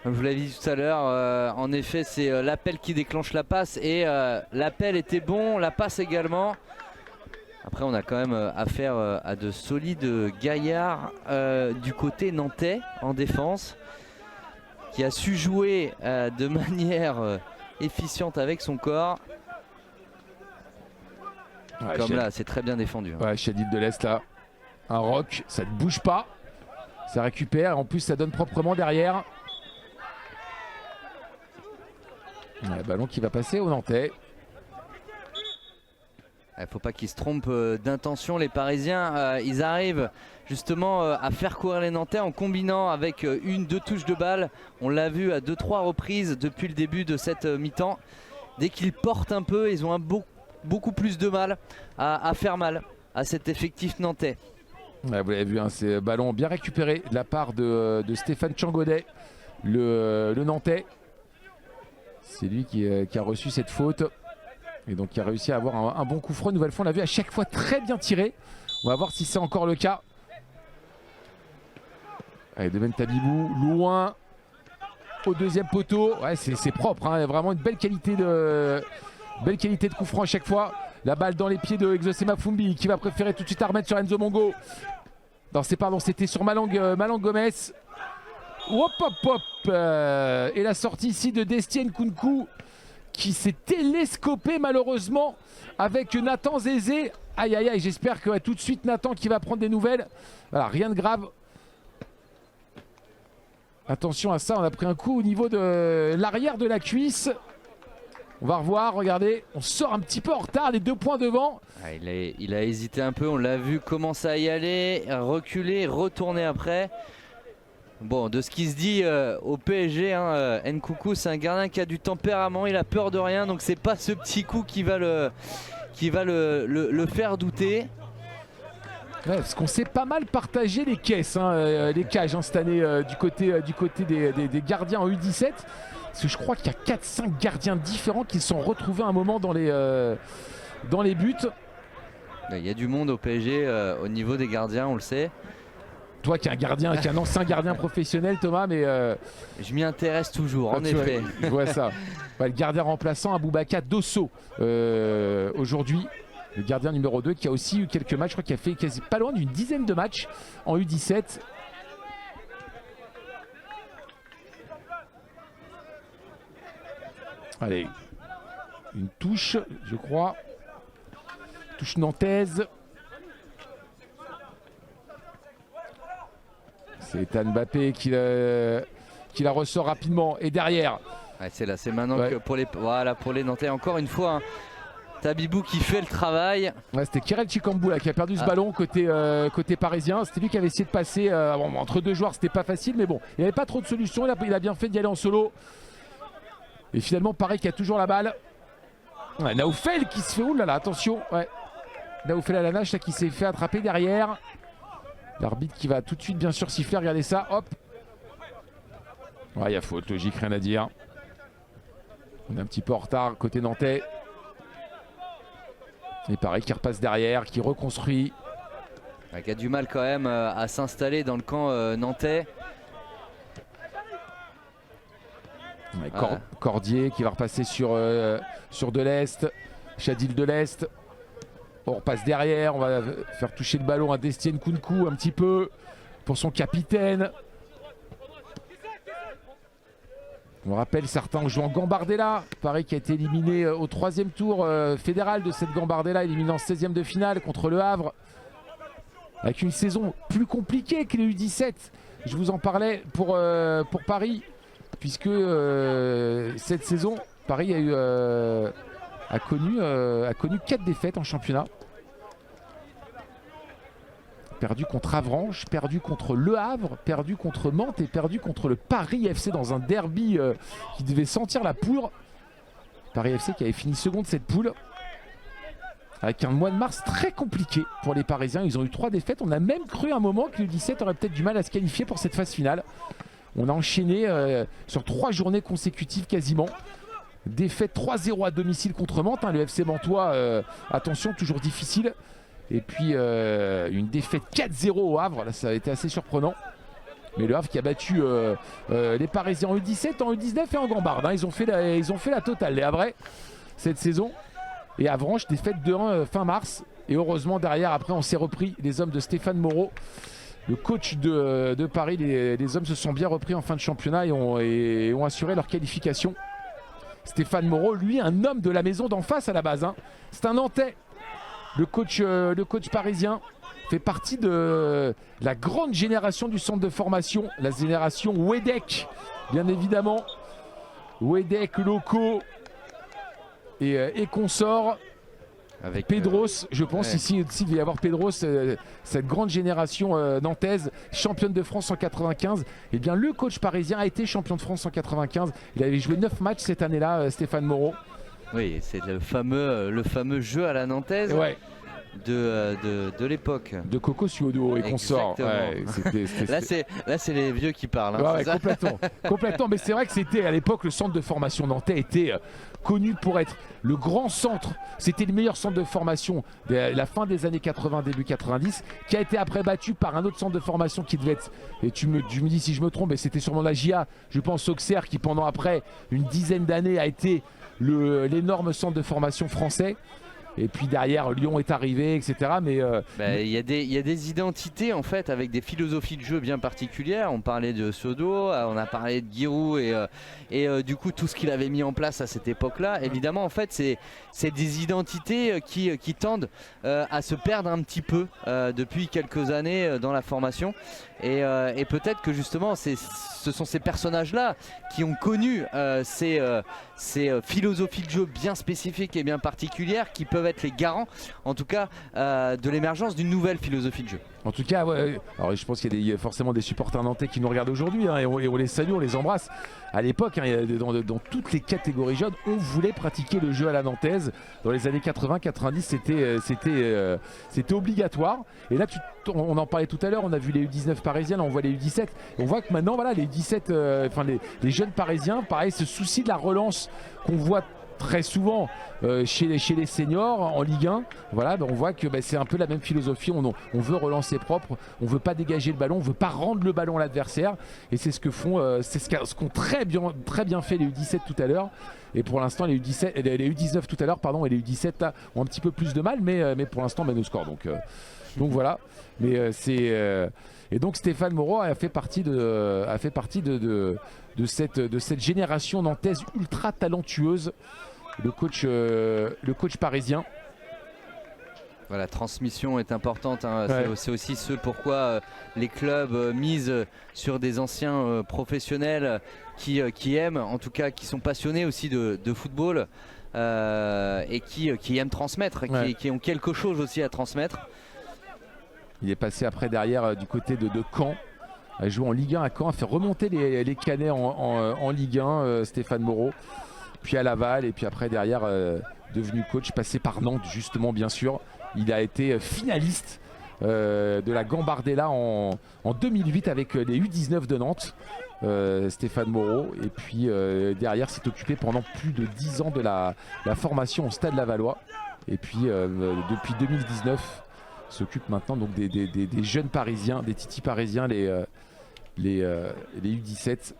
Comme je vous l'avais dit tout à l'heure, en effet c'est l'appel qui déclenche la passe. Et l'appel était bon, la passe également. Après on a quand même affaire à de solides gaillards du côté nantais en défense, qui a su jouer de manière efficiente avec son corps. Ouais, comme là c'est très bien défendu. Ouais, Chadil de l'Est là, un rock, ça ne bouge pas, ça récupère, en plus ça donne proprement derrière. Ouais, ballon qui va passer au Nantais. Il ne faut pas qu'ils se trompent d'intention, les Parisiens. Ils arrivent justement à faire courir les Nantais en combinant avec deux touches de balle. On l'a vu à 2-3 reprises depuis le début de cette mi-temps. Dès qu'ils portent un peu, ils ont beaucoup plus de mal à faire mal à cet effectif nantais. Ouais, vous l'avez vu, c'est ballon bien récupéré de la part de Stéphane Tchangodet, le Nantais. C'est lui qui a reçu cette faute. Et donc qui a réussi à avoir un bon coup franc. Une nouvelle fois, on l'a vu à chaque fois très bien tiré. On va voir si c'est encore le cas. Allez, Deven Tabibou, loin. Au deuxième poteau. Ouais, c'est propre. Hein. Vraiment une belle qualité de coup franc à chaque fois. La balle dans les pieds de Exosema Fumbi qui va préférer tout de suite à remettre sur Enzo Mongo. Non, c'était sur Malang Gomez. Hop, hop, hop. Et la sortie ici de Destien Nkunku qui s'est télescopé malheureusement avec Nathan Zézé. Aïe, aïe, aïe. J'espère que tout de suite Nathan qui va prendre des nouvelles. Voilà, rien de grave. Attention à ça, on a pris un coup au niveau de l'arrière de la cuisse. On va revoir, regardez, on sort un petit peu en retard, les 2 points devant. Ah, il a hésité un peu, on l'a vu commencer à y aller, reculer, retourner après. Bon, de ce qui se dit au PSG, hein, Nkunku c'est un gardien qui a du tempérament, il a peur de rien, donc c'est pas ce petit coup qui va le faire douter. Ouais, parce qu'on s'est pas mal partagé les caisses, hein, les cages hein, cette année du côté des gardiens en U17. Parce que je crois qu'il y a 4-5 gardiens différents qui se sont retrouvés à un moment dans les buts. Il y a du monde au PSG au niveau des gardiens, on le sait. Toi qui es un ancien gardien professionnel, Thomas, mais... je m'y intéresse toujours, en effet. Je vois ça. Ouais, le gardien remplaçant, Aboubaka Dosso, aujourd'hui. Le gardien numéro 2 qui a aussi eu quelques matchs, je crois qu'il a fait quasi pas loin d'une dizaine de matchs en U17. Allez, une touche, je crois. Touche nantaise. C'est Ethan Mbappé qui la ressort rapidement. Et derrière. Ouais, c'est là, c'est maintenant que pour les Nantais, encore une fois. Hein, Tabibou qui fait le travail. Ouais, c'était Kirel Chikambu qui a perdu ce ballon côté parisien. C'était lui qui avait essayé de passer entre 2 joueurs, c'était pas facile, mais bon, il n'y avait pas trop de solutions. Il a bien fait d'y aller en solo. Et finalement, Paris qui a toujours la balle. Ouais, Naoufel qui se fait. Ouh là là, attention. Ouais. Naoufel à la nage qui s'est fait attraper derrière. L'arbitre qui va tout de suite bien sûr siffler. Regardez ça. Hop. Ouais, il y a faute, logique, rien à dire. On est un petit peu en retard côté nantais. Et pareil qui repasse derrière, qui reconstruit. Qui a du mal quand même à s'installer dans le camp nantais. Ouais, Cordier qui va repasser sur Delest. Chadil Delest. On repasse derrière, on va faire toucher le ballon à Destien Nkunku un petit peu pour son capitaine. On rappelle certains jouent en Gambardella. Paris qui a été éliminé au 3e tour fédéral de cette Gambardella, éliminé en 16e de finale contre Le Havre. Avec une saison plus compliquée que les U17. Je vous en parlais pour Paris. Puisque cette saison, Paris a connu 4 défaites en championnat. Perdu contre Avranches, perdu contre Le Havre, perdu contre Mantes et perdu contre le Paris FC dans un derby qui devait sentir la poudre. Paris FC qui avait fini second de cette poule. Avec un mois de mars très compliqué pour les Parisiens. Ils ont eu 3 défaites. On a même cru à un moment que le 17 aurait peut-être du mal à se qualifier pour cette phase finale. On a enchaîné sur 3 journées consécutives quasiment. Défaite 3-0 à domicile contre Mantes. Hein, le FC Mantois, attention, toujours difficile. Et puis une défaite 4-0 au Havre. Là, ça a été assez surprenant. Mais le Havre qui a battu les Parisiens en U17, en U19 et en Gambarde. Hein. Ils ont fait la totale, les Havrais, cette saison. Et Avranches, défaite 2-1 fin mars. Et heureusement, derrière, après, on s'est repris. Les hommes de Stéphane Moreau, le coach de Paris, les hommes se sont bien repris en fin de championnat et ont assuré leur qualification. Stéphane Moreau, lui, un homme de la maison d'en face à la base. Hein. C'est un Nantais. Le coach parisien fait partie de la grande génération du centre de formation, la génération Wedek, bien évidemment. Wedek, Loco et consorts. Avec Pedros, je pense ici il va y avoir Pedros, cette grande génération nantaise, championne de France en 95. Et bien le coach parisien a été champion de France en 95. Il avait joué 9 matchs cette année-là, Stéphane Moreau. Oui, c'est le fameux jeu à la nantaise. Ouais. de l'époque. De Coco Suodo et consorts. Ouais, là, c'est les vieux qui parlent. Hein, ouais, complètement. Mais c'est vrai que c'était à l'époque, le centre de formation nantais était connu pour être le grand centre. C'était le meilleur centre de formation de la fin des années 80, début 90, qui a été après battu par un autre centre de formation qui devait être, et tu me dis si je me trompe, mais c'était sûrement la GIA, je pense Auxerre, qui pendant après une dizaine d'années a été l'énorme centre de formation français. Et puis derrière, Lyon est arrivé, etc. Mais il y a des identités en fait avec des philosophies de jeu bien particulières. On parlait de Sodo, on a parlé de Giroud et du coup tout ce qu'il avait mis en place à cette époque-là. Évidemment, en fait, c'est des identités qui tendent à se perdre un petit peu depuis quelques années dans la formation. Et peut-être que justement, ce sont ces personnages-là qui ont connu ces philosophies de jeu bien spécifiques et bien particulières qui peuvent être les garants, en tout cas, de l'émergence d'une nouvelle philosophie de jeu. En tout cas, ouais. Alors je pense qu'il y a forcément des supporters nantais qui nous regardent aujourd'hui, hein, et on les salue, on les embrasse. À l'époque, hein, dans toutes les catégories jeunes, on voulait pratiquer le jeu à la nantaise. Dans les années 80-90, c'était obligatoire. Et là, on en parlait tout à l'heure, on a vu les U19 parisiens, là on voit les U17. On voit que maintenant, voilà, les U17, les jeunes parisiens, pareil, ce souci de la relance qu'on voit très souvent chez les seniors en Ligue 1, voilà, on voit que c'est un peu la même philosophie. On veut relancer propre, on veut pas dégager le ballon, on veut pas rendre le ballon à l'adversaire, et c'est ce que font, c'est ce qu'ont très bien fait les U17 tout à l'heure. Et pour l'instant, les U19 tout à l'heure, pardon, et les U17 là, ont un petit peu plus de mal, mais pour l'instant mènent au score. Donc voilà. Mais et donc Stéphane Moreau a fait partie de cette génération nantaise ultra talentueuse. Le coach parisien. Voilà, la transmission est importante, hein. Ouais. C'est aussi ce pourquoi les clubs misent sur des anciens professionnels qui aiment, en tout cas qui sont passionnés aussi de football et qui aiment transmettre, ouais. qui ont quelque chose aussi à transmettre. Il est passé après derrière du côté de Caen, a joué en Ligue 1 à Caen, a fait remonter les Canets en Ligue 1, Stéphane Moreau, puis à Laval, et puis après derrière devenu coach, passé par Nantes justement, bien sûr. Il a été finaliste de la Gambardella en 2008 avec les U19 de Nantes, Stéphane Moreau, et puis derrière s'est occupé pendant plus de 10 ans de la formation au Stade Lavallois, et puis depuis 2019 s'occupe maintenant donc des jeunes parisiens, des titis parisiens, les U17.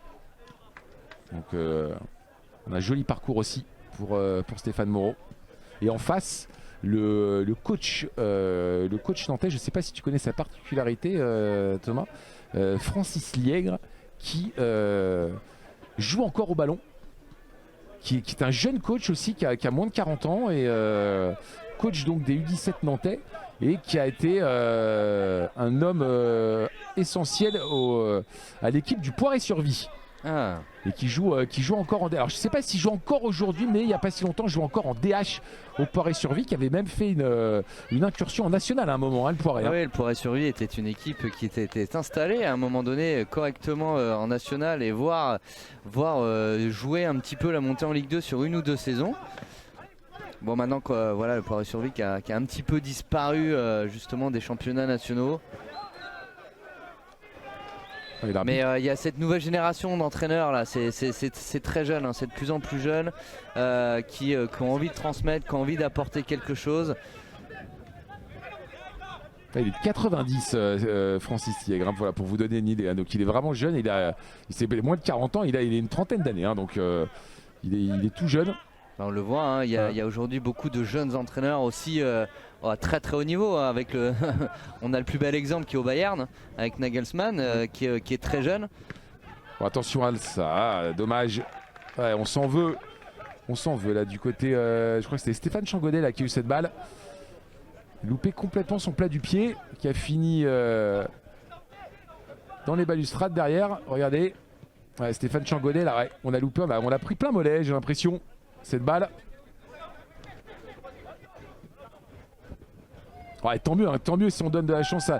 Donc on a un joli parcours aussi pour Stéphane Moreau. Et en face, le coach nantais, je ne sais pas si tu connais sa particularité, Thomas, Francis Liègre, qui joue encore au ballon, qui est un jeune coach aussi, qui a moins de 40 ans, et coach donc des U17 nantais, et qui a été un homme essentiel à l'équipe du Poiré-sur-Vie. Ah. Et qui joue encore en DH. Alors je ne sais pas s'il joue encore aujourd'hui, mais il n'y a pas si longtemps, il joue encore en DH au Poiré-sur-Vie, qui avait même fait une incursion en national à un moment, hein, le Poiré. Oui, le Poiré-sur-Vie était une équipe qui était installée à un moment donné correctement en national, et voir jouer un petit peu la montée en Ligue 2 sur une ou deux saisons. Bon, maintenant que voilà, le Poiré-sur-Vie qui a un petit peu disparu justement des championnats nationaux. Mais il y a cette nouvelle génération d'entraîneurs là, c'est très jeune, hein, c'est de plus en plus jeune, qui ont envie de transmettre, qui ont envie d'apporter quelque chose. Il est de 90, Francis Liègre, voilà, pour vous donner une idée, hein. Donc il est vraiment jeune, il c'est moins de 40 ans, il a une trentaine d'années, hein, donc il est tout jeune. On le voit, hein, il y a aujourd'hui beaucoup de jeunes entraîneurs aussi à très très haut niveau, hein, avec on a le plus bel exemple qui est au Bayern avec Nagelsmann, qui est très jeune. Bon, attention à ça, dommage. Ouais, on s'en veut là du côté, je crois que c'était Stéphane Changodet là qui a eu cette balle. Loupé complètement son plat du pied, qui a fini dans les balustrades derrière. Regardez, ouais, Stéphane Changodet là, ouais, on a loupé, on a pris plein mollet, j'ai l'impression, cette balle. Ouais, tant mieux si on donne de la chance à...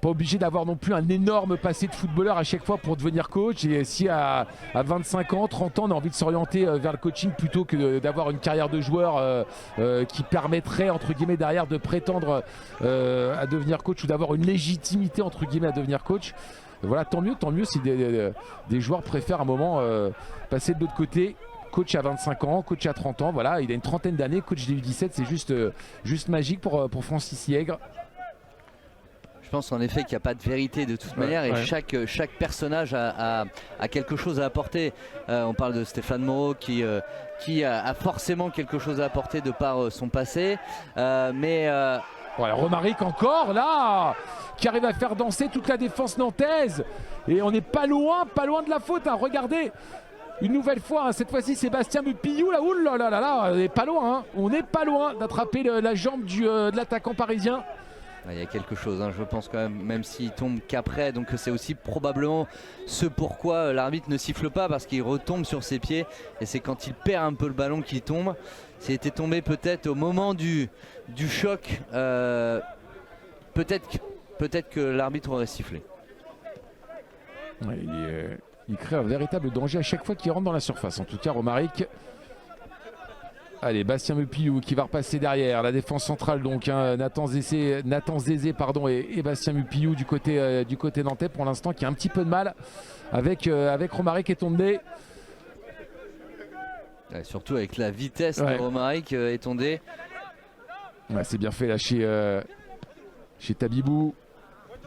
pas obligé d'avoir non plus un énorme passé de footballeur à chaque fois pour devenir coach. Et si à 25 ans, 30 ans, on a envie de s'orienter vers le coaching plutôt que d'avoir une carrière de joueur qui permettrait entre guillemets derrière de prétendre à devenir coach ou d'avoir une légitimité entre guillemets à devenir coach, voilà, tant mieux si des joueurs préfèrent un moment passer de l'autre côté. Coach à 25 ans, coach à 30 ans, voilà, il a une trentaine d'années, coach des U17, c'est juste magique pour Francis Yegre. Je pense en effet qu'il n'y a pas de vérité de toute manière et chaque personnage a quelque chose à apporter. On parle de Stéphane Moreau qui a forcément quelque chose à apporter de par son passé. Romaric encore là, qui arrive à faire danser toute la défense nantaise. Et on n'est pas loin de la faute, hein. Regardez. Une nouvelle fois, hein, cette fois-ci Sébastien Mupillou, là, on n'est pas loin, hein. On n'est pas loin d'attraper la jambe de l'attaquant parisien. Il y a quelque chose, hein, je pense quand même s'il tombe qu'après, donc c'est aussi probablement ce pourquoi l'arbitre ne siffle pas, parce qu'il retombe sur ses pieds et c'est quand il perd un peu le ballon qu'il tombe. S'il était tombé peut-être au moment du choc, peut-être que l'arbitre aurait sifflé. Ouais, il crée un véritable danger à chaque fois qu'il rentre dans la surface. En tout cas, Romaric. Allez, Bastien Mupillou qui va repasser derrière. La défense centrale, donc, hein, Nathan Zézé et Bastien Mupillou du côté nantais pour l'instant, qui a un petit peu de mal avec Romaric et Tondé. Ouais, surtout avec la vitesse de Romaric et Tondé. Ouais, c'est bien fait là chez Tabibou.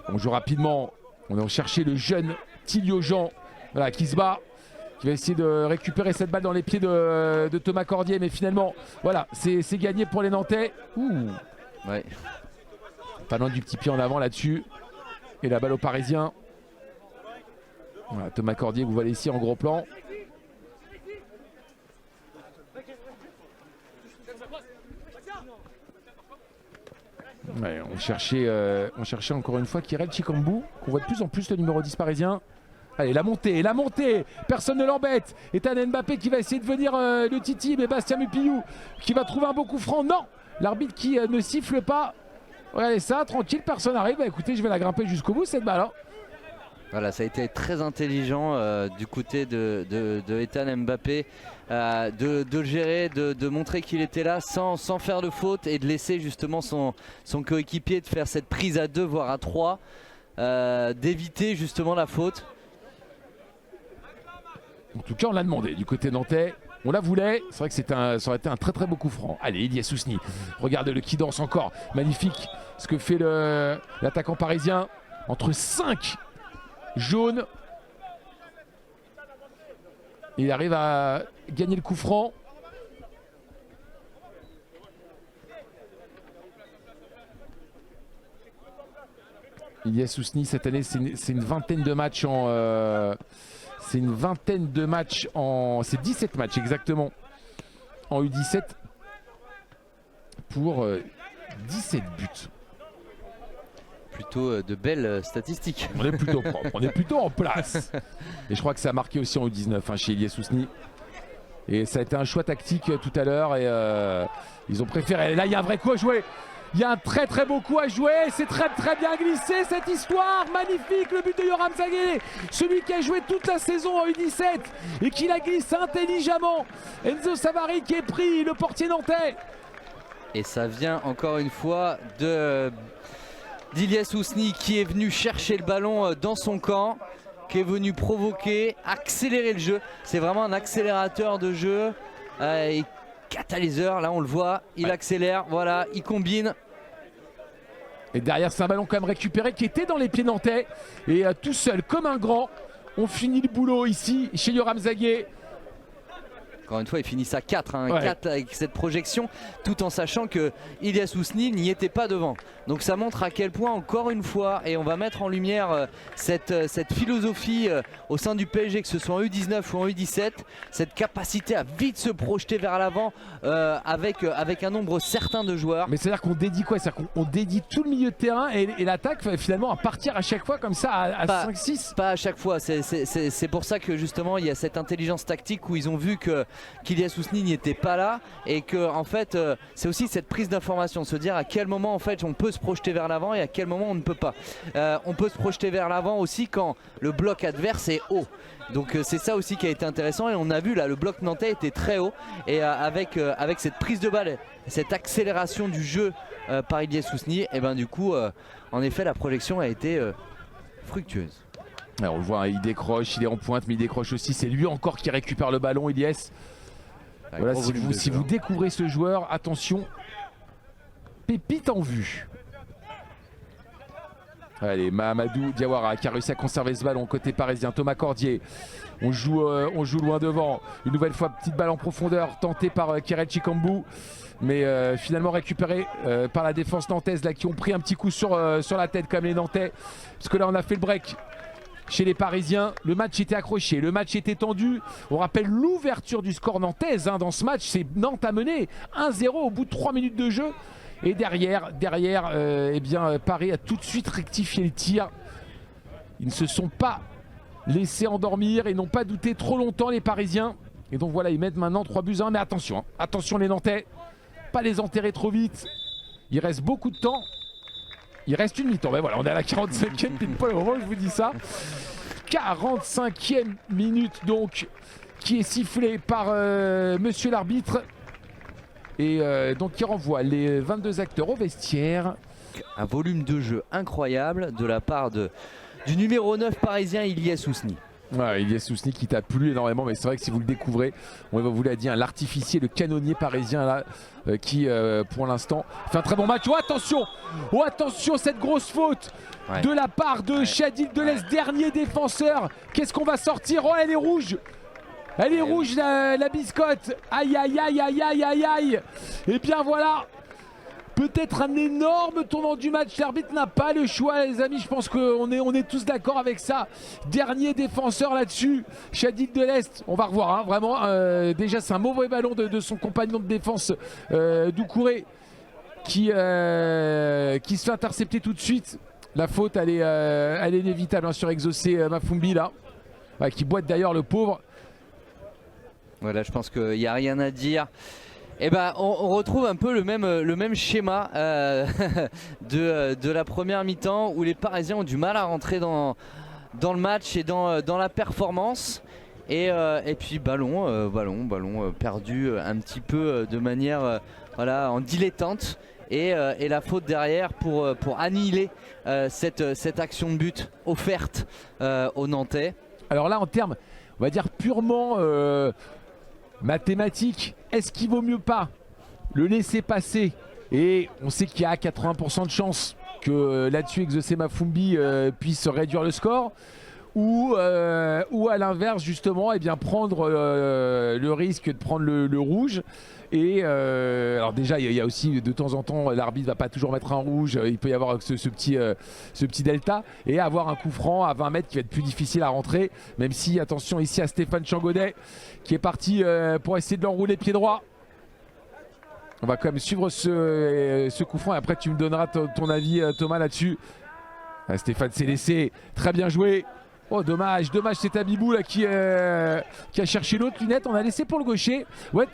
On joue rapidement. On va chercher le jeune Tilio Jean. Voilà, qui se bat, qui va essayer de récupérer cette balle dans les pieds de Thomas Cordier, mais finalement, voilà, c'est gagné pour les Nantais. Ouais. Pas loin du petit pied en avant là-dessus. Et la balle aux Parisiens. Voilà, Thomas Cordier, vous voyez ici en gros plan. Ouais, on cherchait encore une fois Kirel Chikambu, qu'on voit de plus en plus, le numéro 10 parisien. Allez, la montée, personne ne l'embête. Ethan Mbappé qui va essayer de venir le titi, mais Bastien Mupillou qui va trouver un beau coup franc. Non, l'arbitre qui ne siffle pas. Regardez ça, tranquille, personne n'arrive. Bah, écoutez, je vais la grimper jusqu'au bout cette balle. Hein. Voilà, ça a été très intelligent du côté de Ethan Mbappé de gérer, de montrer qu'il était là sans faire de faute et de laisser justement son coéquipier de faire cette prise à 2 voire à 3, d'éviter justement la faute. En tout cas, on l'a demandé du côté nantais. On la voulait. C'est vrai que ça aurait été un très très beau coup franc. Allez, Ilyes Ousni. Regardez le qui danse encore. Magnifique ce que fait l'attaquant parisien. Entre 5 jaunes. Il arrive à gagner le coup franc. Ilyes Ousni, cette année, c'est une vingtaine de matchs en... C'est 17 matchs exactement en U17 pour 17 buts. Plutôt de belles statistiques. On est plutôt propre, on est plutôt en place. Et je crois que ça a marqué aussi en U19 hein, chez Ilyes Ousni. Et ça a été un choix tactique tout à l'heure et ils ont préféré. Là, il y a un vrai coup à jouer. Il y a un très très beau coup à jouer, c'est très très bien glissé cette histoire, magnifique le but de Yoram Zagué, celui qui a joué toute la saison en U17 et qui la glisse intelligemment. Enzo Savary qui est pris, le portier nantais. Et ça vient encore une fois d'Ilyes Ousni qui est venu chercher le ballon dans son camp, qui est venu provoquer, accélérer le jeu. C'est vraiment un accélérateur de jeu. Et catalyseur, là on le voit, il accélère, voilà, il combine. Et derrière c'est un ballon quand même récupéré qui était dans les pieds nantais. Et tout seul comme un grand, on finit le boulot ici chez Yoram Zagué. Encore une fois, il finit à 4, hein, 4 avec cette projection, tout en sachant que Ilyes Ousni n'y était pas devant. Donc ça montre à quel point, encore une fois, et on va mettre en lumière cette philosophie au sein du PSG, que ce soit en U19 ou en U17, cette capacité à vite se projeter vers l'avant avec un nombre certain de joueurs. Mais c'est-à-dire qu'on dédie quoi? C'est-à-dire qu'on dédie tout le milieu de terrain et l'attaque finalement à partir à chaque fois comme ça à 5-6? Pas à chaque fois, c'est pour ça que justement il y a cette intelligence tactique où ils ont vu que qu'Ilyas Ousni n'était pas là et que en fait c'est aussi cette prise d'information, se dire à quel moment en fait on peut se projeter vers l'avant et à quel moment on ne peut pas. On peut se projeter vers l'avant aussi quand le bloc adverse est haut. Donc c'est ça aussi qui a été intéressant et on a vu là le bloc nantais était très haut et avec cette prise de balle, cette accélération du jeu par Ilyas Ousni, et ben du coup en effet la projection a été fructueuse. Alors on le voit, il décroche, il est en pointe mais il décroche aussi, c'est lui encore qui récupère le ballon, Ilyas. Voilà, si vous découvrez ce joueur, attention, pépite en vue. Allez, Mahamadou Diawara qui a réussi à conserver ce ballon côté parisien. Thomas Cordier, on joue loin devant. Une nouvelle fois, petite balle en profondeur tentée par Kerel Chikambu. Mais finalement récupéré par la défense nantaise là, qui ont pris un petit coup sur la tête comme les Nantais. Parce que là on a fait le break chez les Parisiens. Le match était accroché, le match était tendu. On rappelle l'ouverture du score nantaise dans ce match. C'est Nantes a mené 1-0 au bout de 3 minutes de jeu. Et derrière eh bien, Paris a tout de suite rectifié le tir. Ils ne se sont pas laissés endormir et n'ont pas douté trop longtemps les Parisiens. Et donc voilà, ils mettent maintenant 3-1. Mais attention, attention les Nantais, pas les enterrer trop vite. Il reste beaucoup de temps. Il reste une mi-temps. Ben voilà, on est à la 45e pile poil au moment où je vous dis ça. 45e minute donc, qui est sifflée par monsieur l'arbitre. Et donc qui renvoie les 22 acteurs au vestiaire. Un volume de jeu incroyable de la part du numéro 9 parisien Ilyas Ousni. Ouais, Ilyas Ousni qui t'a plu énormément, mais c'est vrai que si vous le découvrez, on vous l'a dit, l'artificier, le canonnier parisien là, qui pour l'instant fait un très bon match. Oh attention cette grosse faute de la part de Shadid Delest, dernier défenseur. Qu'est-ce qu'on va sortir? Oh, elle est rouge. Elle est rouge la biscotte. Aïe aïe aïe aïe aïe aïe aïe. Et bien voilà, peut-être un énorme tournant du match. L'arbitre n'a pas le choix les amis. Je pense qu'on est tous d'accord avec ça. Dernier défenseur là-dessus, Shadid Delest. On va revoir vraiment. Déjà c'est un mauvais ballon de son compagnon de défense Doucouré qui se fait intercepter tout de suite. La faute elle est inévitable sur Exaucé Mafumbi là. Qui boite d'ailleurs le pauvre. Voilà, je pense qu'il n'y a rien à dire. Et ben, on retrouve un peu le même schéma de la première mi-temps où les Parisiens ont du mal à rentrer dans le match et dans la performance. Et puis ballon perdu un petit peu de manière en dilettante. Et la faute derrière pour annihiler cette action de but offerte aux Nantais. Alors là, en termes, on va dire purement mathématiques, est-ce qu'il vaut mieux pas le laisser passer? Et on sait qu'il y a 80% de chances que là-dessus Exaucé Mafumbi puisse réduire le score, ou à l'inverse justement prendre le risque de prendre le rouge. Et alors déjà il y a aussi de temps en temps l'arbitre va pas toujours mettre un rouge, il peut y avoir ce petit delta et avoir un coup franc à 20 mètres qui va être plus difficile à rentrer, même si attention ici à Stéphane Changodet qui est parti pour essayer de l'enrouler pied droit. On va quand même suivre ce coup franc et après tu me donneras ton avis Thomas là-dessus. Stéphane s'est laissé, très bien joué. Oh dommage, c'est Abibou là qui a cherché l'autre lunette, on a laissé pour le gaucher. Ouais,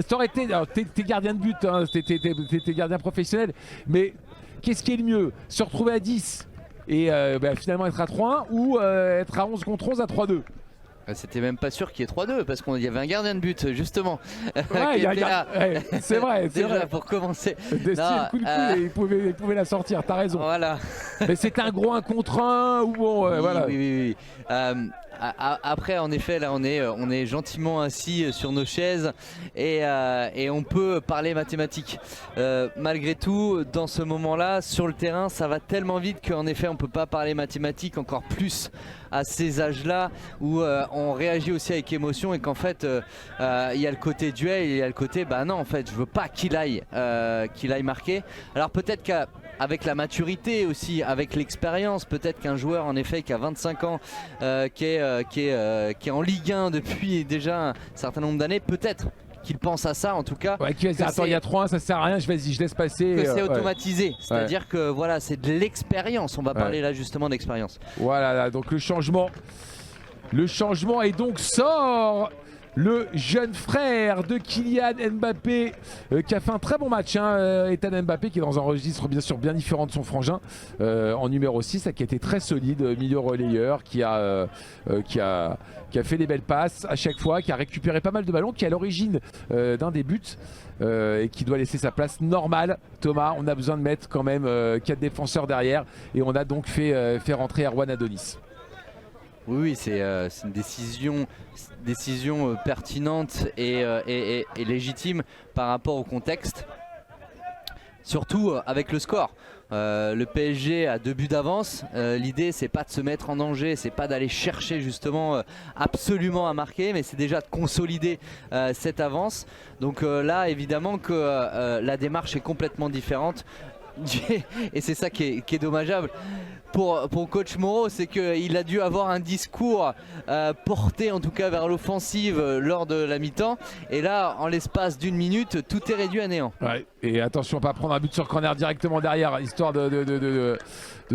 ça aurait été, t'es gardien de but, t'es gardien professionnel, mais qu'est-ce qui est le mieux? Se retrouver à 10 et finalement être à 3-1 ou être à 11 contre 11 à 3-2? C'était même pas sûr qu'il y ait 3-2 parce qu'il y avait un gardien de but justement. Ouais, c'est vrai. Déjà pour commencer. Le coup de coude, il pouvait la sortir, t'as raison. Voilà. Mais c'était un gros 1 contre 1 ou bon, oui, voilà. Oui. Après en effet là on est gentiment assis sur nos chaises et on peut parler mathématiques. Malgré tout dans ce moment là sur le terrain ça va tellement vite qu'en effet on peut pas parler mathématiques, encore plus à ces âges là où on réagit aussi avec émotion et qu'en fait il y a le côté duel et il y a le côté non en fait je veux pas qu'il aille marquer. Alors peut-être qu'avec la maturité aussi, avec l'expérience, peut-être qu'un joueur en effet qui a 25 ans, qui est en Ligue 1 depuis déjà un certain nombre d'années, peut-être qu'il pense à ça en tout cas. Ouais, qui va se dire attends il y a 3-1 ça sert à rien, je laisse passer. Que c'est automatisé, c'est-à-dire que voilà c'est de l'expérience, on va parler là justement d'expérience. Voilà donc le changement et donc sort le jeune frère de Kylian Mbappé qui a fait un très bon match, hein, Ethan Mbappé qui est dans un registre bien sûr bien différent de son frangin en numéro 6, qui a été très solide, milieu relayeur, qui a fait des belles passes à chaque fois, qui a récupéré pas mal de ballons, qui est à l'origine d'un des buts et qui doit laisser sa place normale. Thomas, on a besoin de mettre quand même 4 défenseurs derrière et on a donc fait rentrer Erwan Adonis. Oui, c'est une décision pertinente et légitime par rapport au contexte, surtout avec le score. Le PSG a 2 buts d'avance. L'idée c'est pas de se mettre en danger, c'est pas d'aller chercher justement absolument à marquer, mais c'est déjà de consolider cette avance. Donc là évidemment que la démarche est complètement différente. Et c'est ça qui est dommageable pour coach Moreau, c'est qu'il a dû avoir un discours porté en tout cas vers l'offensive lors de la mi-temps, et là en l'espace d'1 minute tout est réduit à néant. Ouais, et attention, pas prendre un but sur corner directement derrière, histoire de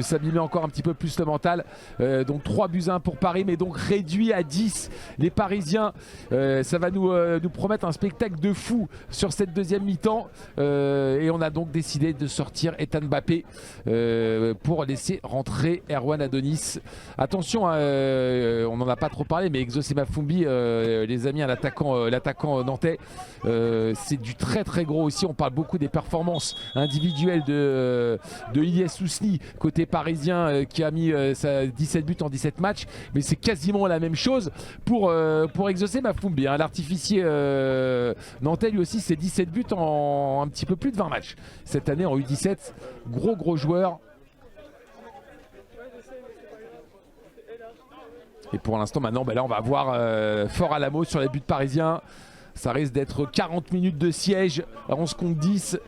s'abîmer encore un petit peu plus le mental. Donc 3 buts à 1 pour Paris, mais donc réduit à 10 les Parisiens. Ça va nous promettre un spectacle de fou sur cette deuxième mi-temps, et on a donc décidé de sortir Ethan Mbappé pour laisser rentrer Erwan Adonis. Attention, on n'en a pas trop parlé, mais Exaucé Mafumbi, les amis, l'attaquant nantais, c'est du très très gros aussi. On parle beaucoup des performances individuelles de Ilyes Ousni côté parisien, qui a mis 17 buts en 17 matchs, mais c'est quasiment la même chose pour Exaucé Mafumbi, hein. L'artificier nantais lui aussi, c'est 17 buts en un petit peu plus de 20 matchs cette année en U17. Gros joueur. Et pour l'instant maintenant, là on va avoir Fort Alamo sur les buts parisiens. Ça risque d'être 40 minutes de siège à 11 contre 10.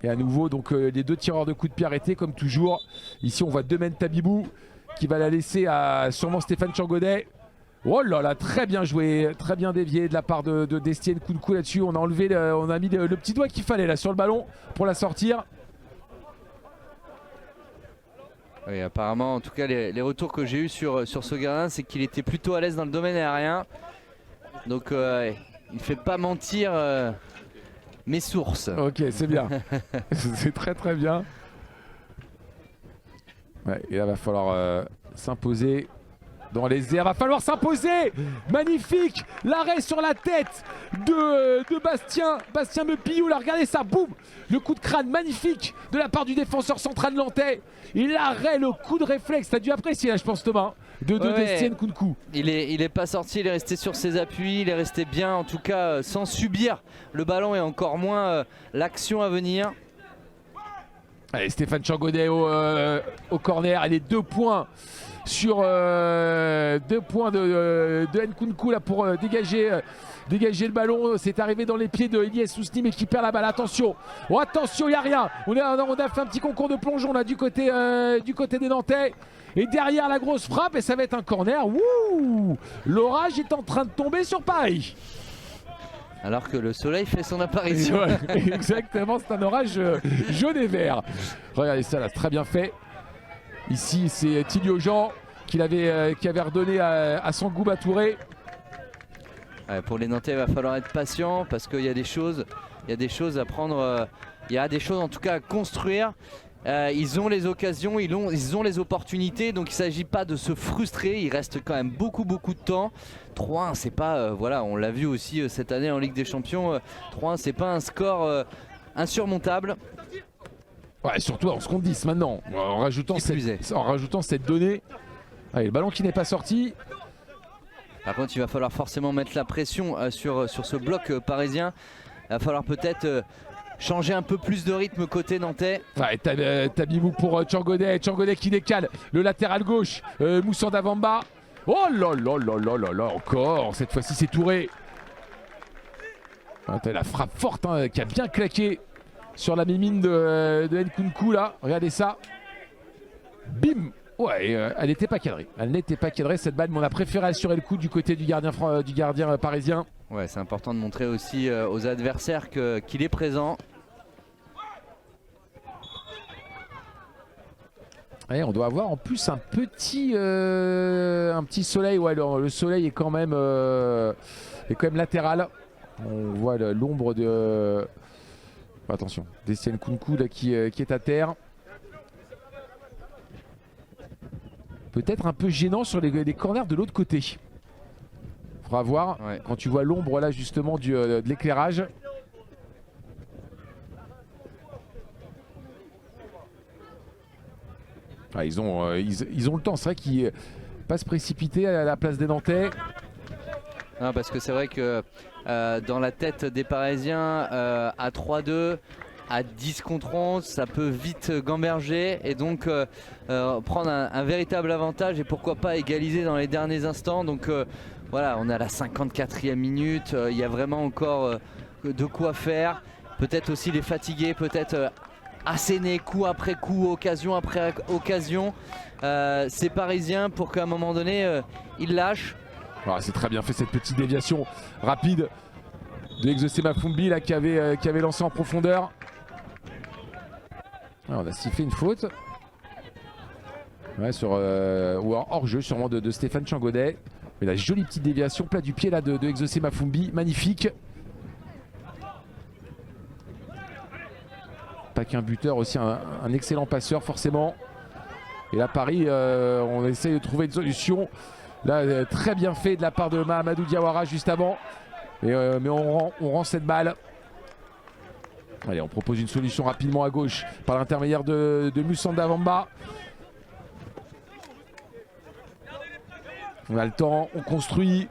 Et à nouveau donc les 2 tireurs de coups de pied arrêtés comme toujours. Ici on voit Demen Tabibou qui va la laisser à sûrement Stéphane Changodet. Oh là là, très bien joué, très bien dévié de la part de Destienne Kounkou là-dessus. On a mis le petit doigt qu'il fallait là sur le ballon pour la sortir. Oui, apparemment, en tout cas, les retours que j'ai eu sur ce gardien, c'est qu'il était plutôt à l'aise dans le domaine aérien. Donc, il ne fait pas mentir mes sources. Ok, c'est bien. C'est très très bien. Ouais, et là, va falloir s'imposer. Dans les airs, va falloir s'imposer. Magnifique, l'arrêt sur la tête de Bastien Mepillou, là, regardez ça, boum, le coup de crâne magnifique de la part du défenseur central nantais. Et l'arrêt, le coup de réflexe, t'as dû apprécier là, je pense, Thomas, de Destienne Kounkou. Il est pas sorti, il est resté sur ses appuis, il est resté bien, en tout cas sans subir le ballon et encore moins l'action à venir. Allez, Stéphane Changodet au corner, et les 2 points sur 2 points de Nkunku là pour dégager le ballon. C'est arrivé dans les pieds de Ilyes Ousni, mais qui perd la balle. Attention, oh, attention, il n'y a rien. On a fait un petit concours de plongeon là du côté des Nantais. Et derrière la grosse frappe, et ça va être un corner. Wouh, l'orage est en train de tomber sur Paris. Alors que le soleil fait son apparition. Ouais, exactement, c'est un orage jaune et vert. Regardez ça là, très bien fait. Ici c'est Tilio Jean qui avait redonné à Sangouba Touré. Ouais, pour les Nantais il va falloir être patient parce qu'il y a des choses à prendre, il y a des choses en tout cas à construire. Ils ont les occasions, ils ont les opportunités, donc il ne s'agit pas de se frustrer. Il reste quand même beaucoup de temps. 3-1, c'est pas, voilà, on l'a vu aussi cette année en Ligue des Champions, 3-1 c'est pas un score insurmontable. Ouais, surtout en seconde 10 maintenant, en rajoutant cette donnée. Allez, le ballon qui n'est pas sorti. Par contre il va falloir forcément mettre la pression sur ce bloc parisien. Il va falloir peut-être changer un peu plus de rythme côté nantais. Ouais, Tabibou pour Changodet qui décale le latéral gauche, Moussanda Vamba. Oh là là, encore, cette fois-ci c'est Touré. La frappe forte hein, qui a bien claqué sur la mimine de Nkunku là, regardez ça. Bim. Ouais, elle n'était pas cadrée. Cette balle, mais on a préféré assurer le coup du côté du gardien parisien. Ouais, c'est important de montrer aussi aux adversaires qu'il est présent. Ouais, on doit avoir en plus un petit soleil. Ouais, le soleil est quand même latéral. On voit l'ombre de attention, d'Estienne Kounkou là, qui est à terre. Peut-être un peu gênant sur les corners de l'autre côté. Faudra voir quand tu vois l'ombre là justement de l'éclairage. Ah, ils ont le temps, c'est vrai qu'ils ne pas se précipiter à la place des Nantais. Non, parce que c'est vrai que dans la tête des Parisiens, à 3-2, à 10 contre 11, ça peut vite gamberger et donc prendre un véritable avantage et pourquoi pas égaliser dans les derniers instants. Donc voilà, on est à la 54e minute, il y a vraiment encore de quoi faire. Peut-être aussi les fatiguer, peut-être asséner coup après coup, occasion après occasion. Ces Parisiens pour qu'à un moment donné, ils lâchent. Ah, c'est très bien fait cette petite déviation rapide de Exaucé Mafumbi là, qui avait lancé en profondeur. Ah, on a sifflé une faute. Ouais, ou un hors-jeu sûrement de Stéphane Changodet. Mais la jolie petite déviation, plat du pied là de Exaucé Mafumbi, magnifique. Pas qu'un buteur, aussi un excellent passeur forcément. Et là Paris, on essaie de trouver une solution. Là très bien fait de la part de Mahamadou Diawara juste avant. Mais on rend cette balle. Allez, on propose une solution rapidement à gauche par l'intermédiaire de Musanda Vamba. On a le temps, on construit.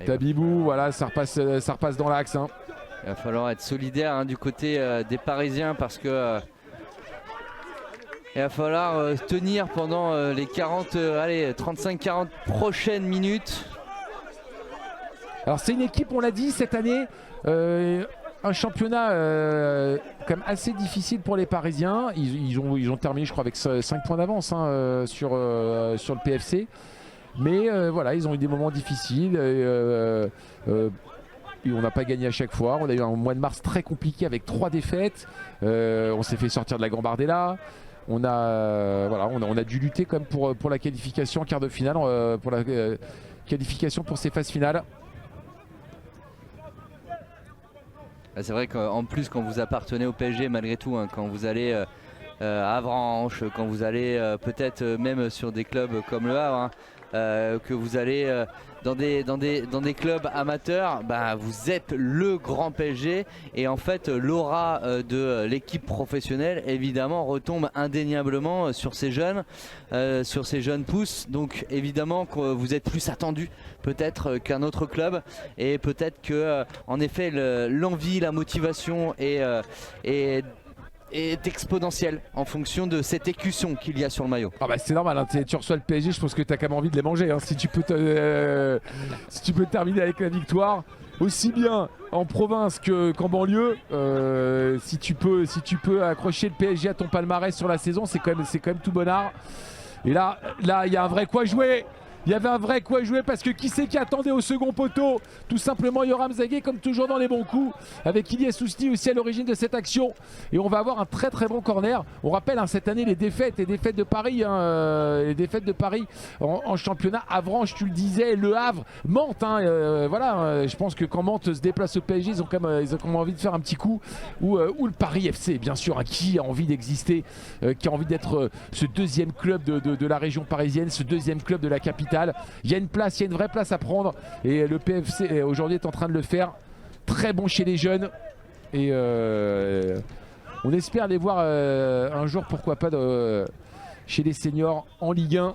Tabibou, voilà, ça repasse dans l'axe. Hein. Il va falloir être solidaire du côté des Parisiens parce que il va falloir tenir pendant les 35-40 prochaines minutes. Alors c'est une équipe, on l'a dit cette année, un championnat quand même assez difficile pour les Parisiens. Ils ont terminé je crois avec 5 points d'avance sur le PFC. Mais voilà, ils ont eu des moments difficiles. Et on n'a pas gagné à chaque fois. On a eu un mois de mars très compliqué avec 3 défaites. On s'est fait sortir de la Gambardella. On a dû lutter quand même pour la qualification en quart de finale, pour la qualification pour ces phases finales. C'est vrai qu'en plus quand vous appartenez au PSG malgré tout, quand vous allez à Avranches, quand vous allez peut-être même sur des clubs comme le Havre, que vous allez dans des clubs amateurs, vous êtes le grand PSG et en fait l'aura de l'équipe professionnelle évidemment retombe indéniablement sur ces jeunes pousses. Donc évidemment que vous êtes plus attendu peut-être qu'un autre club et peut-être que en effet l'envie, la motivation est exponentielle en fonction de cette écusson qu'il y a sur le maillot. Ah bah c'est normal, tu reçois le PSG, je pense que tu as quand même envie de les manger. Si tu peux terminer avec la victoire, aussi bien en province qu'en banlieue, si tu peux accrocher le PSG à ton palmarès sur la saison, c'est quand même tout bonard. Et là il y a un vrai quoi jouer. Il y avait un vrai quoi jouer parce que qui c'est qui attendait au second poteau? Tout simplement Yoram Zagué comme toujours dans les bons coups avec Ilyes Sousti aussi à l'origine de cette action et on va avoir un très très bon corner. On rappelle cette année les défaites de Paris, les défaites de Paris en championnat. Avranches, tu le disais, Le Havre, Mantes, je pense que quand Mantes se déplace au PSG ils ont quand même envie de faire un petit coup ou le Paris FC bien sûr, qui a envie d'exister, qui a envie d'être ce deuxième club de la région parisienne, ce deuxième club de la capitale. Il y a une vraie place à prendre et le PFC aujourd'hui est en train de le faire. Très bon chez les jeunes et on espère les voir un jour, pourquoi pas, chez les seniors en Ligue 1.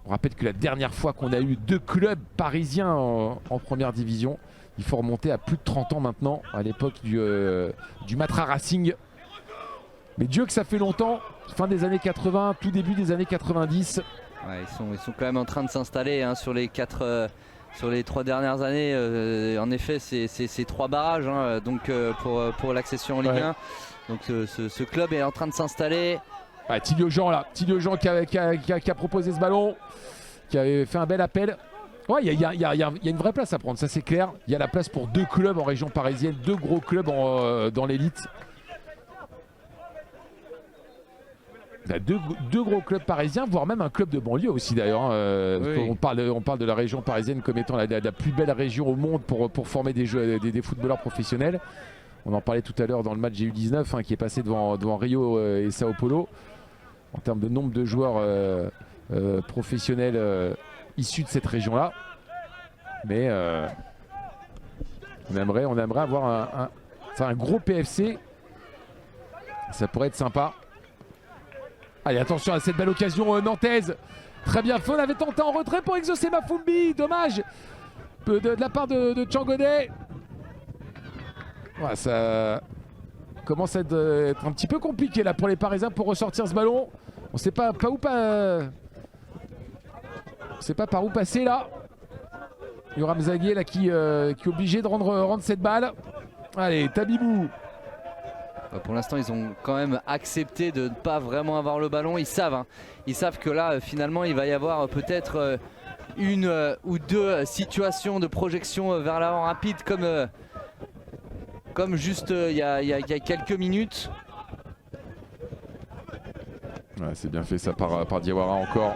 On rappelle que la dernière fois qu'on a eu 2 clubs parisiens en première division, il faut remonter à plus de 30 ans maintenant, à l'époque du Matra Racing. Mais Dieu que ça fait longtemps, fin des années 80, tout début des années 90. Ouais, ils sont quand même en train de s'installer sur les 3 dernières années. En effet, c'est 3 barrages pour l'accession en Ligue 1. Donc ce club est en train de s'installer. Tilio Jean qui a proposé ce ballon, qui avait fait un bel appel. Ouais, il y a une vraie place à prendre, ça c'est clair. Il y a la place pour 2 clubs en région parisienne, 2 gros clubs dans l'élite. T'as deux gros clubs parisiens, voire même un club de banlieue aussi d'ailleurs. Oui. On parle de la région parisienne comme étant la plus belle région au monde pour former des footballeurs professionnels. On en parlait tout à l'heure dans le match GU19 qui est passé devant Rio et Sao Paulo. En termes de nombre de joueurs professionnels issus de cette région-là. Mais on aimerait avoir un gros PFC. Ça pourrait être sympa. Allez, attention à cette belle occasion nantaise. Très bien fait, on avait tenté en retrait pour exaucer Mafumbi. Dommage de la part de Tchangodet. Ouais, ça commence à être un petit peu compliqué là pour les Parisiens pour ressortir ce ballon. On sait pas par où passer là. Yoram Zaguier là qui est obligé de rendre cette balle. Allez, Tabibou. Pour l'instant, ils ont quand même accepté de ne pas vraiment avoir le ballon. Ils savent que là, finalement, il va y avoir peut-être une ou deux situations de projection vers l'avant rapide comme juste il y a quelques minutes. Ouais, c'est bien fait ça par Diawara encore.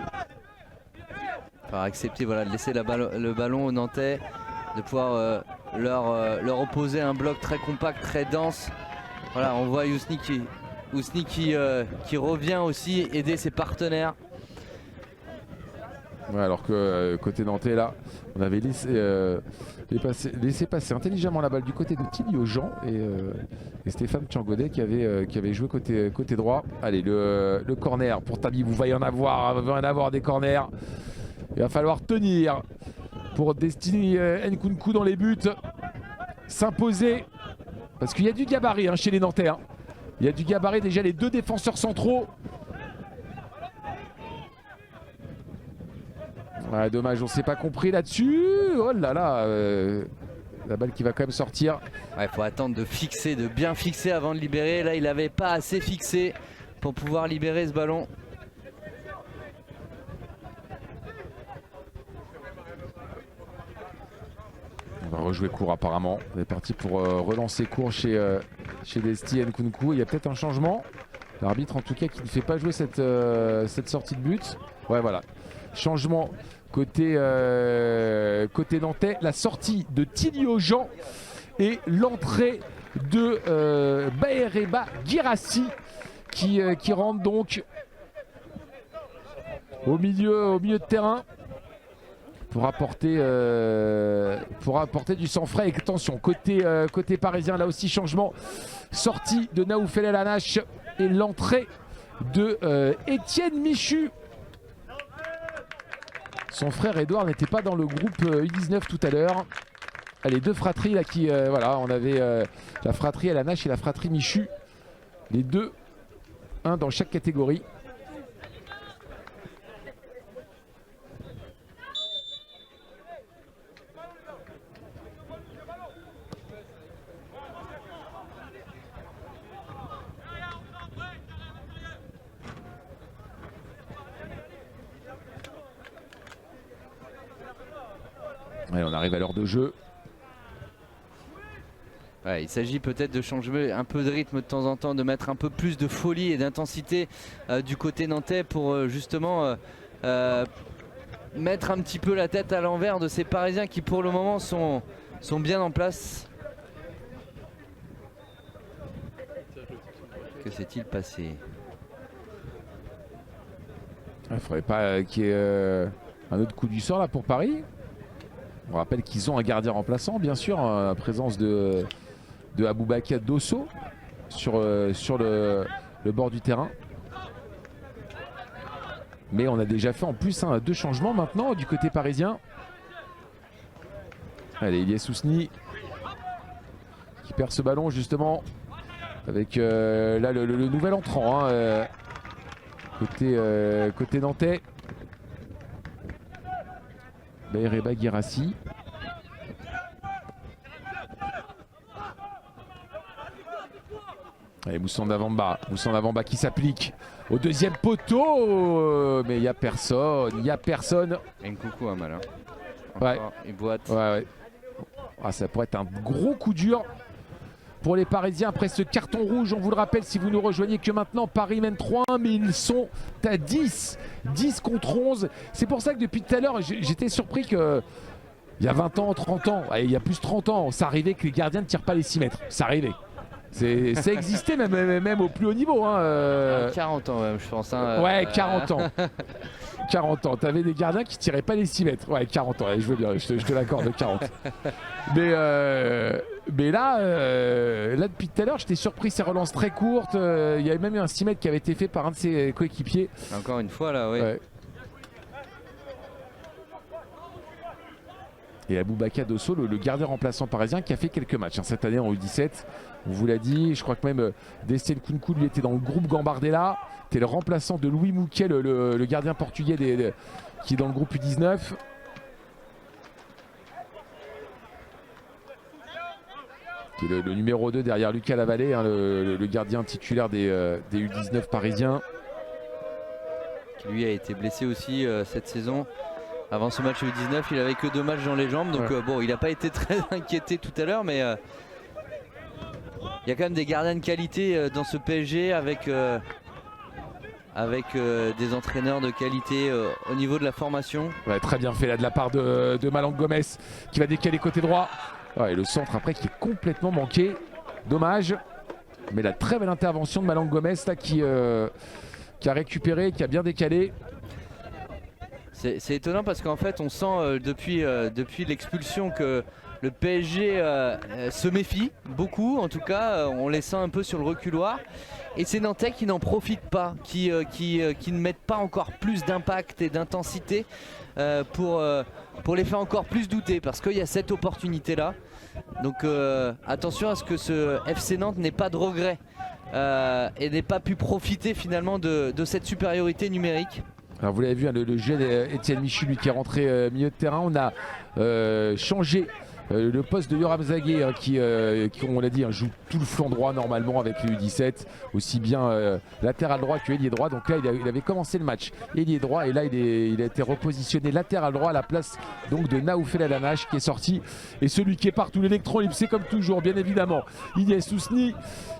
Par accepter de laisser le ballon aux Nantais, de pouvoir leur opposer un bloc très compact, très dense. Voilà, on voit Yousni qui revient aussi aider ses partenaires. Ouais, alors que côté nantais là, on avait laissé passer intelligemment la balle du côté de Tilio Jean et Stéphane Tchangodet qui avait joué côté droit. Allez, le corner pour Tabibou, va y en avoir des corners. Il va falloir tenir pour Destiny Nkunku dans les buts, s'imposer. Parce qu'il y a du gabarit chez les Nantais. Il y a du gabarit, déjà les deux défenseurs centraux. Ouais, dommage, on ne s'est pas compris là-dessus. Oh là là, la balle qui va quand même sortir. Il faut attendre de bien fixer avant de libérer. Là, il n'avait pas assez fixé pour pouvoir libérer ce ballon. On va rejouer court apparemment. On est parti pour relancer court chez Desti Nkunku. Il y a peut-être un changement. L'arbitre en tout cas qui ne fait pas jouer cette sortie de but. Ouais, voilà. Changement côté nantais. La sortie de Tilio Jean et l'entrée de Baereba Girassi qui rentre donc au milieu de terrain. Pour apporter du sang frais. Et attention, côté parisien, là aussi changement. Sortie de Naoufel El Hanache et l'entrée de Étienne Michu. Son frère Edouard n'était pas dans le groupe U19 tout à l'heure. Les deux fratries là qui on avait la fratrie El Hanache et la fratrie Michu. Les deux, un dans chaque catégorie. Ouais, on arrive à l'heure de jeu. Ouais, il s'agit peut-être de changer un peu de rythme de temps en temps, de mettre un peu plus de folie et d'intensité du côté nantais pour justement mettre un petit peu la tête à l'envers de ces Parisiens qui pour le moment sont bien en place. Que s'est-il passé? Il ne faudrait pas qu'il y ait un autre coup du sort là pour Paris. On rappelle qu'ils ont un gardien remplaçant, bien sûr, en présence de Aboubakar Dosso sur le bord du terrain. Mais on a déjà fait en plus deux changements maintenant du côté parisien. Allez, Ilyes Ousni qui perd ce ballon justement avec là le nouvel entrant côté nantais. Baereba Girassi. Allez, Moussan Davamba qui s'applique au deuxième poteau, mais il n'y a personne. Nkunku a mal. Ouais. Il boite. Ouais. Ah, ça pourrait être un gros coup dur pour les Parisiens après ce carton rouge. On vous le rappelle si vous nous rejoignez que maintenant Paris mène 3-1 mais ils sont à 10 contre 11. C'est pour ça que depuis tout à l'heure j'étais surpris que il y a 20 ans, 30 ans, il y a plus de 30 ans, ça arrivait que les gardiens ne tirent pas les 6 mètres. Ça arrivait. Ça existait même au plus haut niveau. 40 ans même, je pense. Ouais, 40 ans. 40 ans. T'avais des gardiens qui tiraient pas les 6 mètres. Ouais, 40 ans. Je veux bien, je te l'accorde, 40. Mais là, depuis tout à l'heure, j'étais surpris. Ces relances très courtes. Il y avait même eu un 6 mètres qui avait été fait par un de ses coéquipiers. Encore une fois, là, oui. Ouais. Et Aboubacar Dosso, le gardien remplaçant parisien qui a fait quelques matchs cette année en U17. On vous l'a dit, je crois que même Destin Kunku lui était dans le groupe Gambardella. C'était le remplaçant de Louis Mouquet, le gardien portugais qui est dans le groupe U19. Qui est le numéro 2 derrière Lucas Lavallée, le gardien titulaire des U19 parisiens. Qui lui a été blessé aussi cette saison. Avant ce match U19, il avait que 2 matchs dans les jambes, donc bon, il n'a pas été très inquiété tout à l'heure, mais il y a quand même des gardiens de qualité dans ce PSG avec des entraîneurs de qualité au niveau de la formation. Ouais, très bien fait là de la part de Malang Gomez qui va décaler côté droit. Ouais, et le centre après qui est complètement manqué. Dommage. Mais la très belle intervention de Malang Gomez là qui a récupéré, qui a bien décalé. C'est étonnant parce qu'en fait on sent depuis l'expulsion que le PSG se méfie beaucoup, en tout cas on les sent un peu sur le reculoir, et c'est Nantais qui n'en profitent pas, qui ne mettent pas encore plus d'impact et d'intensité pour les faire encore plus douter, parce qu'il y a cette opportunité là. Donc attention à ce que ce FC Nantes n'ait pas de regrets et n'ait pas pu profiter finalement de cette supériorité numérique. Alors vous l'avez vu, le jeu d'Etienne Michu lui qui est rentré milieu de terrain. On a changé le poste de Yoram Zagué qui on l'a dit, joue tout le flanc droit normalement avec le U17, aussi bien latéral droit que ailier droit. Donc là il avait commencé le match ailier droit, et là il a été repositionné latéral droit à la place donc de Naoufel Alanache qui est sorti. Et celui qui est partout, l'électron libre, c'est comme toujours bien évidemment Ilyes Ousni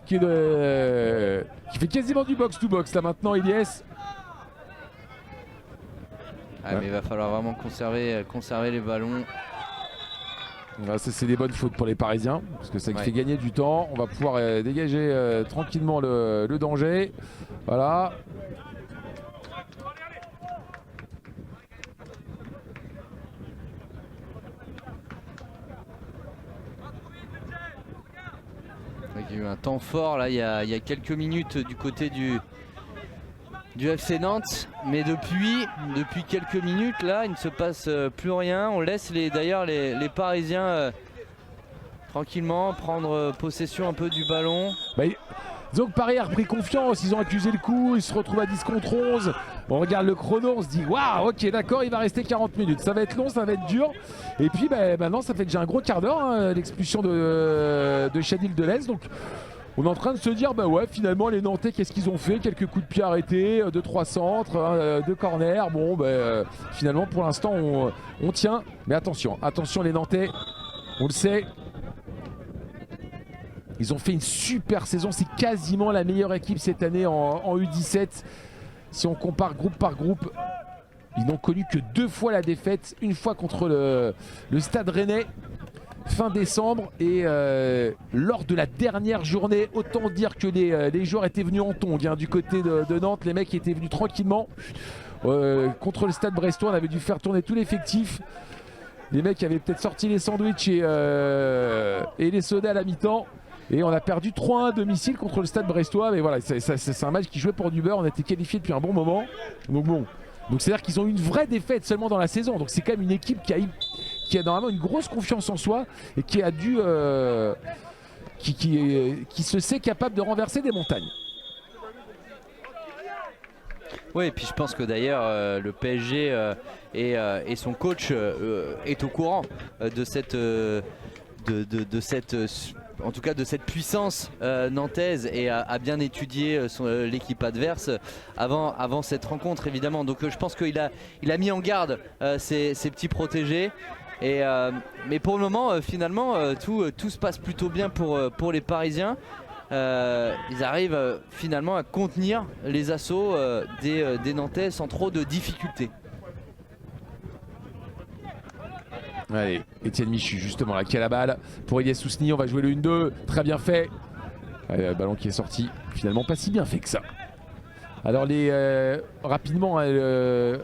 qui fait quasiment du box to box là maintenant. Ilyes. Mais il va falloir vraiment conserver les ballons. Ça, c'est des bonnes fautes pour les Parisiens, parce que ça fait gagner du temps. On va pouvoir dégager tranquillement le danger. Voilà. Il y a eu un temps fort là, il y a quelques minutes du côté du FC Nantes, mais depuis quelques minutes là il ne se passe plus rien. On laisse d'ailleurs les Parisiens tranquillement prendre possession un peu du ballon. Disons que Paris a repris confiance, ils ont accusé le coup, ils se retrouvent à 10 contre 11. On regarde le chrono, on se dit waouh, ok d'accord, il va rester 40 minutes, ça va être long, ça va être dur. Et puis maintenant ça fait déjà un gros quart d'heure l'expulsion de Chadil Delez. Donc on est en train de se dire ouais, finalement les Nantais, qu'est-ce qu'ils ont fait? Quelques coups de pied arrêtés, 2-3 centres, 2 corners. Bon finalement pour l'instant on tient. Mais attention les Nantais, on le sait, ils ont fait une super saison. C'est quasiment la meilleure équipe cette année en U17. Si on compare groupe par groupe, ils n'ont connu que 2 fois la défaite. Une fois contre le Stade Rennais fin décembre, et lors de la dernière journée, autant dire que les joueurs étaient venus en tongs du côté de Nantes. Les mecs étaient venus tranquillement. Contre le Stade Brestois, on avait dû faire tourner tout l'effectif. Les mecs avaient peut-être sorti les sandwichs et les sodas à la mi-temps. Et on a perdu 3-1 à domicile contre le Stade Brestois. Mais voilà, c'est un match qui jouait pour du beurre. On a été qualifié depuis un bon moment. Donc bon, c'est-à-dire qu'ils ont eu une vraie défaite seulement dans la saison. Donc c'est quand même une équipe qui a normalement une grosse confiance en soi et qui a dû qui se sait capable de renverser des montagnes. Oui, et puis je pense que d'ailleurs le PSG et son coach est au courant de cette en tout cas de cette puissance nantaise, et a bien étudié l'équipe adverse avant cette rencontre évidemment. Donc je pense qu'il a mis en garde ses petits protégés. Mais pour le moment, finalement, tout se passe plutôt bien pour les Parisiens. Ils arrivent finalement à contenir les assauts des Nantais sans trop de difficultés. Allez, Etienne Michu justement là qui a la balle pour Elias Sousni, on va jouer le 1-2, très bien fait. Allez, le ballon qui est sorti, finalement pas si bien fait que ça. Alors rapidement,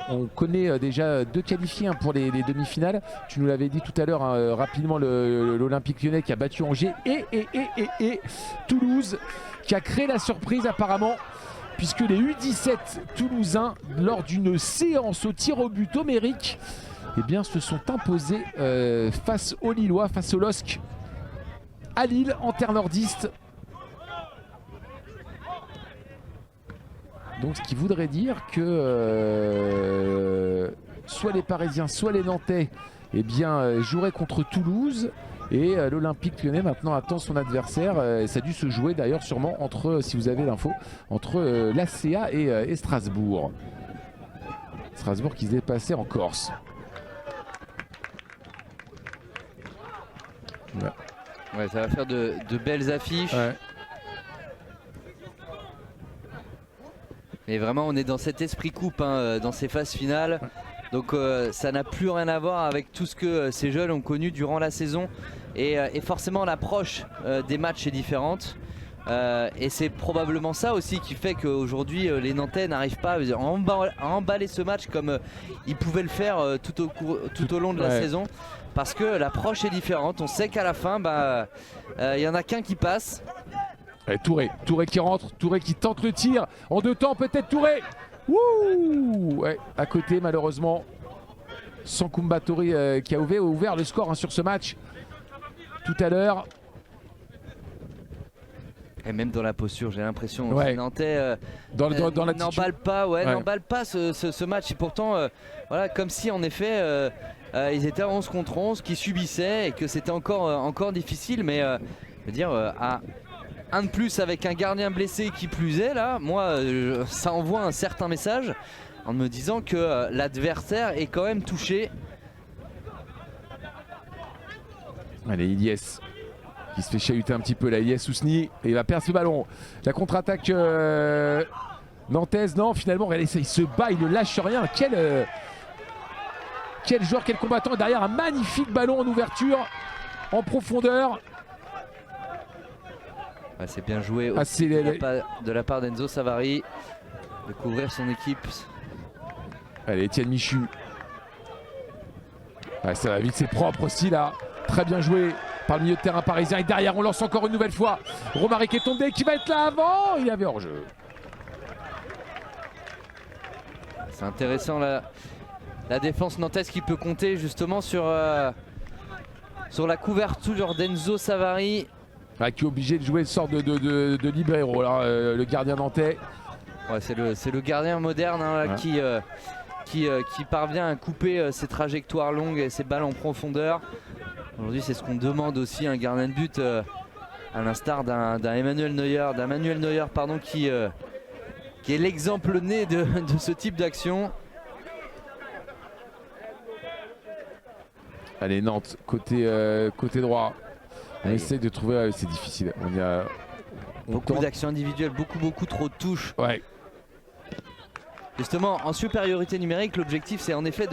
on connaît déjà 2 qualifiés pour les demi-finales. Tu nous l'avais dit tout à l'heure, rapidement l'Olympique Lyonnais qui a battu Angers et Toulouse qui a créé la surprise apparemment, puisque les U17 toulousains, lors d'une séance au tir au but homérique, eh bien, se sont imposés face aux Lillois, face au LOSC à Lille en terre nordiste. Donc ce qui voudrait dire que soit les Parisiens, soit les Nantais joueraient contre Toulouse. Et l'Olympique Lyonnais maintenant attend son adversaire. Ça a dû se jouer d'ailleurs sûrement entre, si vous avez l'info, entre l'ACA et Strasbourg. Strasbourg qui se déplaçait en Corse. Ouais, ça va faire de belles affiches. Ouais. Mais vraiment, on est dans cet esprit coupe dans ces phases finales. Donc ça n'a plus rien à voir avec tout ce que ces jeunes ont connu durant la saison. Et forcément, l'approche des matchs est différente. Et c'est probablement ça aussi qui fait qu'aujourd'hui les Nantais n'arrivent pas à emballer ce match comme ils pouvaient le faire tout au long de la saison, parce que l'approche est différente. On sait qu'à la fin y en a qu'un qui passe. Et Touré qui rentre, Touré qui tente le tir en 2 temps, peut-être Touré. Wouh, ouais, à côté malheureusement Sankumba Touré qui a ouvert le score sur ce match tout à l'heure. Et même dans la posture, j'ai l'impression que les Nantais n'emballent pas ce match. Et pourtant, voilà, comme si en effet ils étaient à 11 contre 11, qui subissaient et que c'était encore difficile. Mais je veux dire, à un de plus avec un gardien blessé qui plus est, là, moi, ça envoie un certain message en me disant que l'adversaire est quand même touché. Allez, Ilyes qui se fait chahuter un petit peu là, Elias Sousni, et il va perdre ce ballon. La contre-attaque nantaise, non, finalement, regardez ça, il se bat, il ne lâche rien. Quel joueur, quel combattant. Derrière, un magnifique ballon en ouverture, en profondeur. Ouais, c'est bien joué aussi de la part d'Enzo Savary de couvrir son équipe. Allez, Etienne Michu. Ouais, ça va vite, c'est propre aussi là. Très bien joué par le milieu de terrain parisien. Et derrière, on lance encore une nouvelle fois. Romaric est tombé, qui va être là avant. Il avait hors-jeu. C'est intéressant la défense nantaise qui peut compter justement sur la couverture d'Enzo Savary. Qui est obligé de jouer une sorte de libero, là, le gardien nantais. Ouais, c'est le gardien moderne qui parvient à couper ses trajectoires longues et ses balles en profondeur. Aujourd'hui, c'est ce qu'on demande aussi à un gardien de but, à l'instar d'un Manuel Neuer, qui est l'exemple né de ce type d'action. Allez, Nantes, côté droit. On essaie de trouver, c'est difficile. Beaucoup d'actions individuelles, beaucoup trop de touches. Ouais. Justement, en supériorité numérique, l'objectif c'est en effet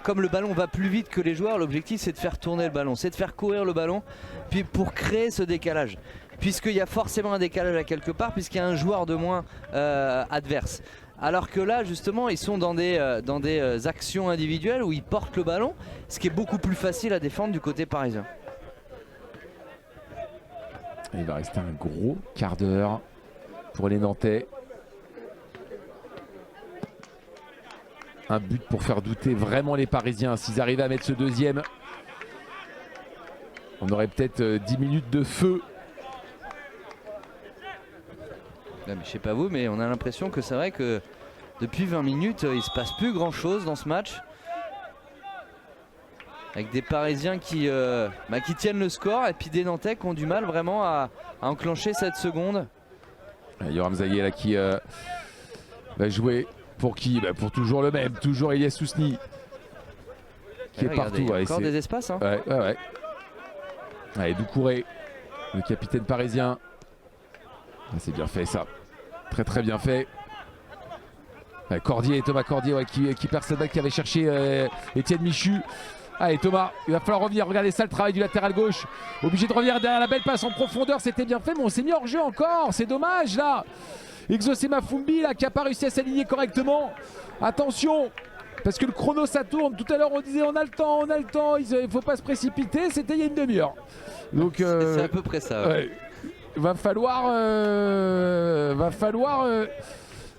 comme le ballon va plus vite que les joueurs, l'objectif c'est de faire tourner le ballon, c'est de faire courir le ballon, puis pour créer ce décalage. Puisqu'il y a forcément un décalage à quelque part, puisqu'il y a un joueur de moins adverse. Alors que là, justement, ils sont dans des actions individuelles où ils portent le ballon, ce qui est beaucoup plus facile à défendre du côté parisien. Il va rester un gros quart d'heure pour les Nantais. Un but pour faire douter vraiment les Parisiens. S'ils arrivaient à mettre ce deuxième, on aurait peut-être 10 minutes de feu. Non, mais je sais pas vous, mais on a l'impression que c'est vrai que depuis 20 minutes, il se passe plus grand chose dans ce match. Avec des Parisiens qui tiennent le score et puis des Nantais qui ont du mal vraiment à enclencher cette seconde. Yoram Zayé là qui va jouer pour qui? Pour toujours le même, toujours Elias Sousni qui est partout. Il y a Ouais, encore des espaces. Hein. Ouais. Allez, Doucouré, le capitaine parisien. Ah, c'est bien fait ça. Très très bien fait. Cordier, Thomas Cordier qui perd cette balle, qui avait cherché Étienne Michu. Allez Thomas, il va falloir revenir. Regardez ça, le travail du latéral gauche. Obligé de revenir derrière la belle passe en profondeur. C'était bien fait, mais on s'est mis hors jeu encore. C'est dommage là. Exaucé Mafumbi là, qui n'a pas réussi à s'aligner correctement. Attention, parce que le chrono ça tourne. Tout à l'heure on disait on a le temps. Il ne faut pas se précipiter. C'était il y a une demi-heure. Donc c'est à peu près ça. Ouais. Va falloir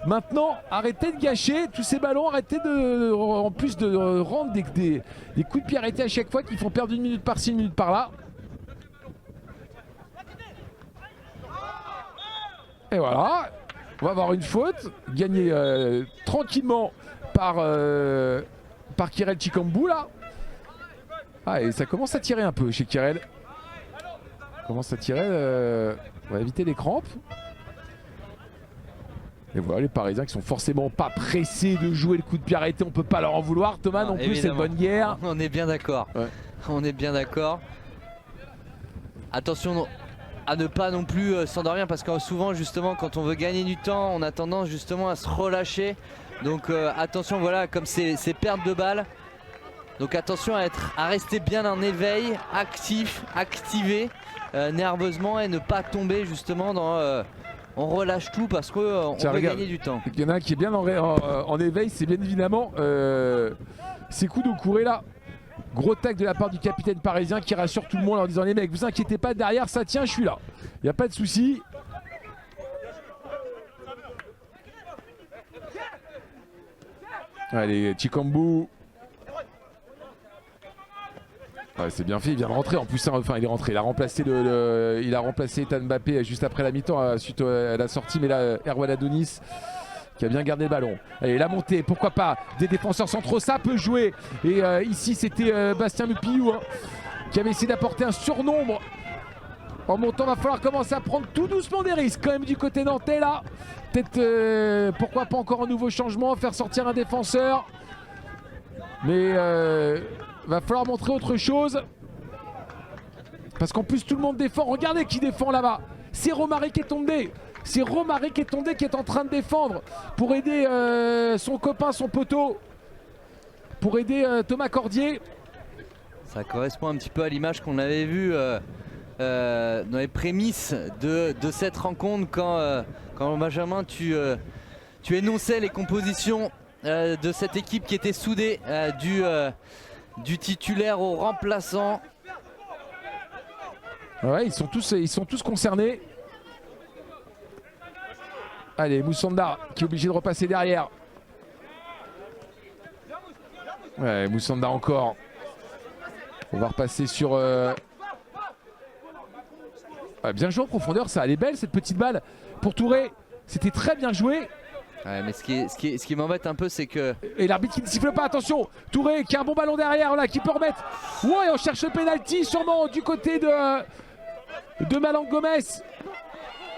maintenant arrêter de gâcher tous ces ballons, arrêter en plus de rendre des coups de pied arrêtés à chaque fois qui font perdre 1 minute par-ci, 1 minute par-là. Et voilà, on va avoir une faute, gagnée tranquillement par Kirel Chikambu là. Ah, et ça commence à tirer un peu chez Kirel. On va éviter les crampes. Et voilà les Parisiens qui sont forcément pas pressés de jouer le coup de pied arrêté, on peut pas leur en vouloir. Thomas non plus, c'est de bonne guerre. On est bien d'accord. Ouais. On est bien d'accord. Attention à ne pas non plus s'endormir parce que souvent justement quand on veut gagner du temps, on a tendance justement à se relâcher. Donc attention, voilà, comme c'est perte de balles. Donc attention à rester bien en éveil, activé nerveusement et ne pas tomber justement dans... on relâche tout parce qu'on veut gagner du temps. Il y en a un qui est bien en éveil, c'est bien évidemment Sékou Doucouré là. Gros tac de la part du capitaine parisien qui rassure tout le monde en disant les mecs, vous inquiétez pas, derrière ça tient, je suis là. Il n'y a pas de souci. Allez, Chikambu. Ouais, c'est bien fait, il vient de rentrer en plus, enfin il est rentré, il a remplacé Ethan Mbappé juste après la mi-temps suite à la sortie, mais là Erwan Adonis qui a bien gardé le ballon. Allez, la montée, pourquoi pas, des défenseurs centraux, ça peut jouer. Et ici c'était Bastien Mupillou qui avait essayé d'apporter un surnombre. En montant, va falloir commencer à prendre tout doucement des risques quand même du côté nantais là. Peut-être pourquoi pas encore un nouveau changement, faire sortir un défenseur. Mais va falloir montrer autre chose. Parce qu'en plus tout le monde défend. Regardez qui défend là-bas. C'est Romaric Etonde. C'est Romaric Etonde qui est en train de défendre pour aider son copain, son poteau. Pour aider Thomas Cordier. Ça correspond un petit peu à l'image qu'on avait vue dans les prémices de cette rencontre quand Benjamin tu énonçais les compositions de cette équipe qui était soudée du titulaire au remplaçant. Ouais, ils sont tous concernés. Allez, Moussanda qui est obligé de repasser derrière. Ouais, Moussanda encore. On va repasser sur... Ouais, bien joué en profondeur, ça. Elle est belle cette petite balle pour Touré. C'était très bien joué. Ouais, mais ce qui m'embête un peu, c'est que... Et l'arbitre qui ne siffle pas, attention. Touré qui a un bon ballon derrière, là, qui peut remettre. Ouais, on cherche le penalty sûrement du côté de Malang Gomez.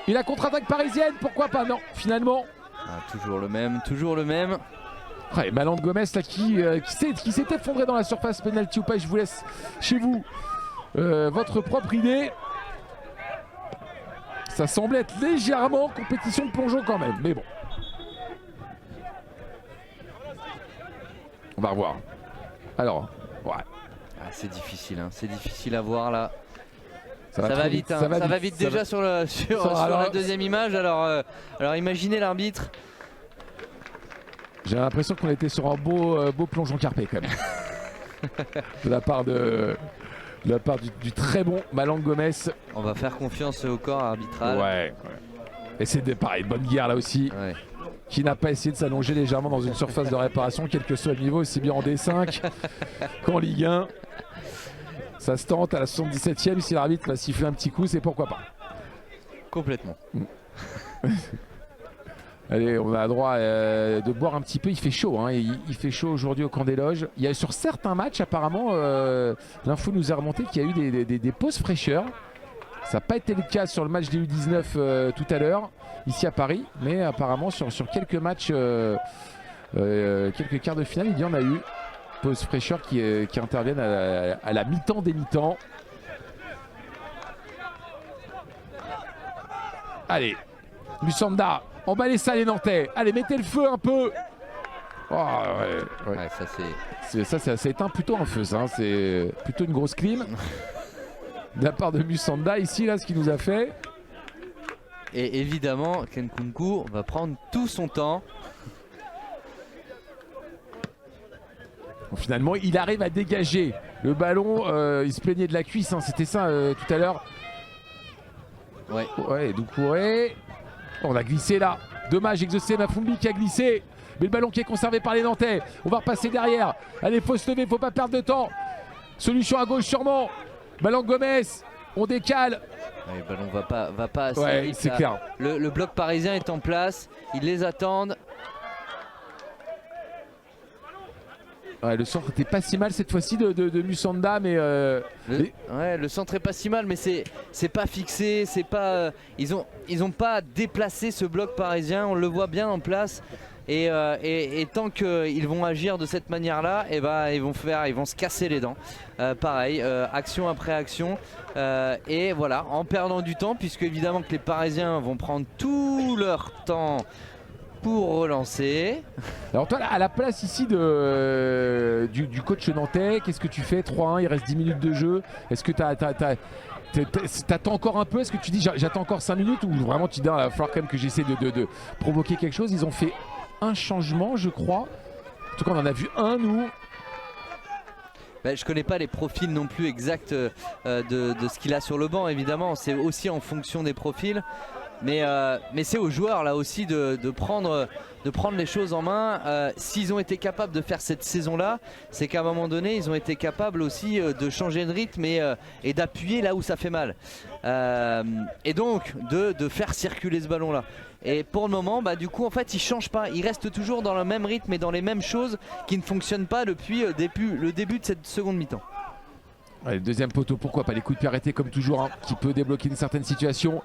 Et la contre-attaque parisienne, pourquoi pas? Non, finalement. Ah, toujours le même. Ouais, Malang Gomez là, qui s'est effondré dans la surface, penalty ou pas, je vous laisse chez vous votre propre idée. Ça semblait être légèrement compétition de plongeon quand même, mais bon. On va revoir. Alors, ouais. Ah, c'est difficile, hein. C'est difficile à voir là. Ça va vite, hein. Ça va vite déjà sur la deuxième image. Alors imaginez l'arbitre. J'ai l'impression qu'on était sur un beau plongeon carpé quand même. de la part du très bon Malang Gomez. On va faire confiance au corps arbitral. Ouais. Et c'est pareil, bonne guerre là aussi. Ouais. Qui n'a pas essayé de s'allonger légèrement dans une surface de réparation, quel que soit le niveau, aussi bien en D5 qu'en Ligue 1. Ça se tente à la 77e, si l'arbitre va siffler un petit coup, c'est pourquoi pas. Complètement. Allez, on a droit de boire un petit peu, il fait chaud, hein. Il fait chaud aujourd'hui au camp des loges. Il y a sur certains matchs apparemment, l'info nous a remonté qu'il y a eu des pauses fraîcheurs. Ça n'a pas été le cas sur le match des U19 tout à l'heure, ici à Paris, mais apparemment sur quelques matchs, quelques quarts de finale, il y en a eu. pause fraîcheur qui interviennent à la mi-temps des mi-temps. Allez, Musanda, emballez ça les Nantais. Allez, mettez le feu un peu. Oh, ouais. Ouais, Ça éteint plutôt un feu, ça. Hein. C'est plutôt une grosse clim. De la part de Musanda, ici, là, ce qu'il nous a fait. Et évidemment, Ken Nkunku va prendre tout son temps. Bon, finalement, il arrive à dégager le ballon. Il se plaignait de la cuisse, hein. C'était ça tout à l'heure. Ouais, Doucouré. On a glissé là. Dommage, Exaucé Mafumbi qui a glissé. Mais le ballon qui est conservé par les Nantais. On va repasser derrière. Allez, faut se lever, faut pas perdre de temps. Solution à gauche sûrement. Ballon Gomez. On décale. Ouais, le ballon va pas assez ouais, vite. C'est clair. Le bloc parisien est en place. Ils les attendent. Ouais, le centre était pas si mal cette fois-ci de Musanda, mais le centre est pas si mal, mais c'est pas fixé, c'est pas ils ont pas déplacé ce bloc parisien, on le voit bien en place. Et tant qu'ils vont agir de cette manière-là, et ils vont se casser les dents. Pareil, action après action, et voilà, en perdant du temps, puisque évidemment que les Parisiens vont prendre tout leur temps pour relancer. Alors toi, à la place ici du coach nantais, qu'est-ce que tu fais? 3-1, il reste 10 minutes de jeu. Est-ce que t'attends encore un peu? Est-ce que tu dis j'attends encore 5 minutes? Ou vraiment tu dis il va falloir quand même que j'essaie de provoquer quelque chose? Ils ont fait un changement, je crois. En tout cas, on en a vu un, nous. Je connais pas les profils non plus exacts de ce qu'il a sur le banc, évidemment. C'est aussi en fonction des profils. Mais c'est aux joueurs là aussi de prendre les choses en main. S'ils ont été capables de faire cette saison-là, c'est qu'à un moment donné, ils ont été capables aussi de changer de rythme et d'appuyer là où ça fait mal. Et donc de faire circuler ce ballon-là. Et pour le moment, du coup, en fait, ils ne changent pas. Ils restent toujours dans le même rythme et dans les mêmes choses qui ne fonctionnent pas depuis le début de cette seconde mi-temps. Ouais, le deuxième poteau, pourquoi pas, les coups de pied arrêtés comme toujours, hein, qui peut débloquer une certaine situation.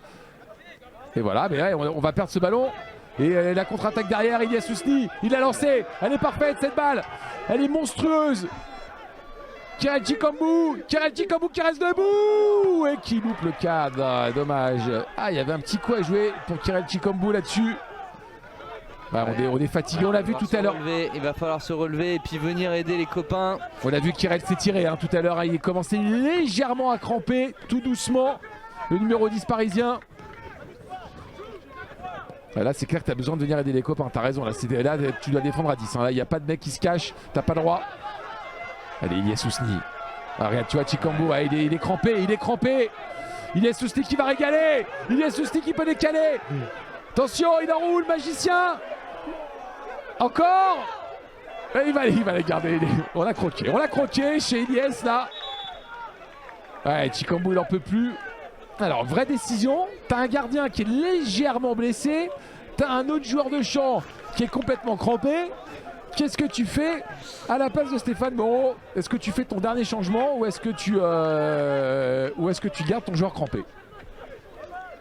Et voilà, mais ouais, on va perdre ce ballon. Et la contre-attaque derrière, Ilyes Ousni, il l'a lancé. Elle est parfaite cette balle. Elle est monstrueuse. Kirel Chikambu qui reste debout et qui loupe le cadre. Dommage. Ah, il y avait un petit coup à jouer pour Kirel Chikambu là-dessus. On est fatigué, on l'a vu tout à l'heure. Il va falloir se relever et puis venir aider les copains. On a vu Kirel s'est tiré tout à l'heure. Il commençait légèrement à cramper, tout doucement. Le numéro 10 parisien. Là, c'est clair que tu as besoin de venir aider les copains. Tu as raison. Là, tu dois défendre à 10. Là, il n'y a pas de mec qui se cache. Tu n'as pas le droit. Allez, Ilyes Ousni. Regarde, tu vois, Chikambu, il est crampé. Ilyes Ousni qui va régaler. Ilyes Ousni qui peut décaler. Attention, il enroule, magicien. Encore. Et il va les garder. On l'a croqué chez Ilyes, là. Ouais, Chikambu, il n'en peut plus. Alors, vraie décision. T'as un gardien qui est légèrement blessé. T'as un autre joueur de champ qui est complètement crampé. Qu'est-ce que tu fais à la place de Stéphane Moreau? Est-ce que tu fais ton dernier changement ou est-ce que tu gardes ton joueur crampé?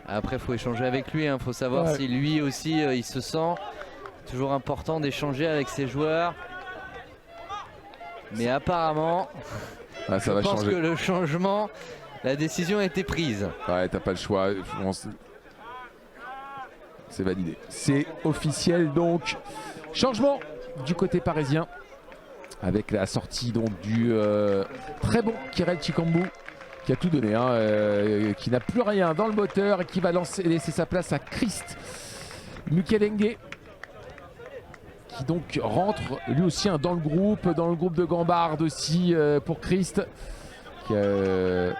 Après, il faut échanger avec lui. Faut savoir si lui aussi, il se sent. Toujours important d'échanger avec ses joueurs. Mais apparemment, je pense que le changement, la décision a été prise. Ouais, t'as pas le choix. C'est validé. C'est officiel donc. Changement du côté parisien avec la sortie donc du très bon Kirel Chikambu qui a tout donné, qui n'a plus rien dans le moteur et qui va laisser sa place à Christ Mukelenge qui donc rentre lui aussi dans le groupe de Gambard aussi pour Christ qui a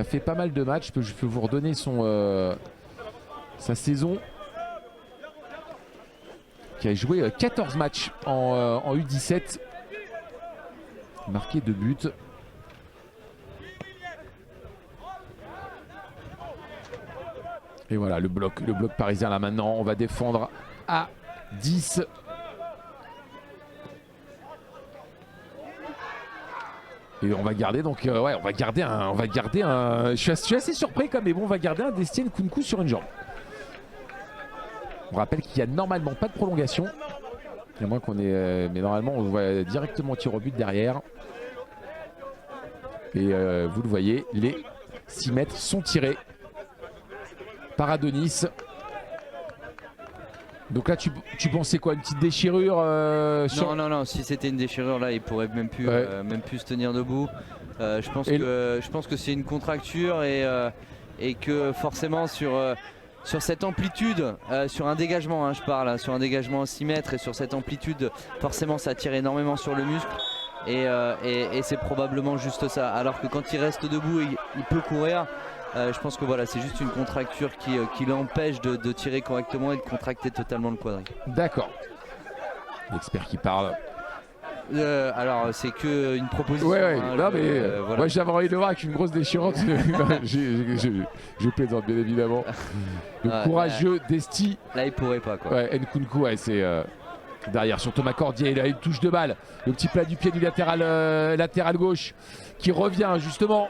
fait pas mal de matchs. Je peux vous redonner sa saison. Qui a joué 14 matchs en U17. Marqué 2 buts. Et voilà le bloc parisien là maintenant. On va défendre à 10. Et on va garder donc on va garder un. Je suis assez surpris quand même, mais bon, on va garder un Destienne Nkunku sur une jambe. On rappelle qu'il n'y a normalement pas de prolongation. À moins qu'on ait. Mais normalement, on voit directement tir au but derrière. Et vous le voyez, les 6 mètres sont tirés par Adonis. Donc là, tu pensais quoi? Une petite déchirure Non, si c'était une déchirure, là, il pourrait même plus se tenir debout. Je pense que c'est une contracture et que forcément sur cette amplitude, sur un dégagement, hein, je parle, hein, sur un dégagement à 6 mètres et sur cette amplitude, forcément ça tire énormément sur le muscle. Et c'est probablement juste ça. Alors que quand il reste debout, il peut courir. Je pense que voilà, c'est juste une contracture qui l'empêche de tirer correctement et de contracter totalement le quadri. D'accord. L'expert qui parle. Alors c'est que une proposition. Ouais, hein, non, mais voilà. moi j'avais envie de le voir avec une grosse déchirante. je plaisante bien évidemment. Le courageux d'Esti. Là il pourrait pas quoi. Ouais, Nkunku, ouais, c'est derrière sur Thomas Cordier, il a une touche de balle. Le petit plat du pied du latéral gauche qui revient justement.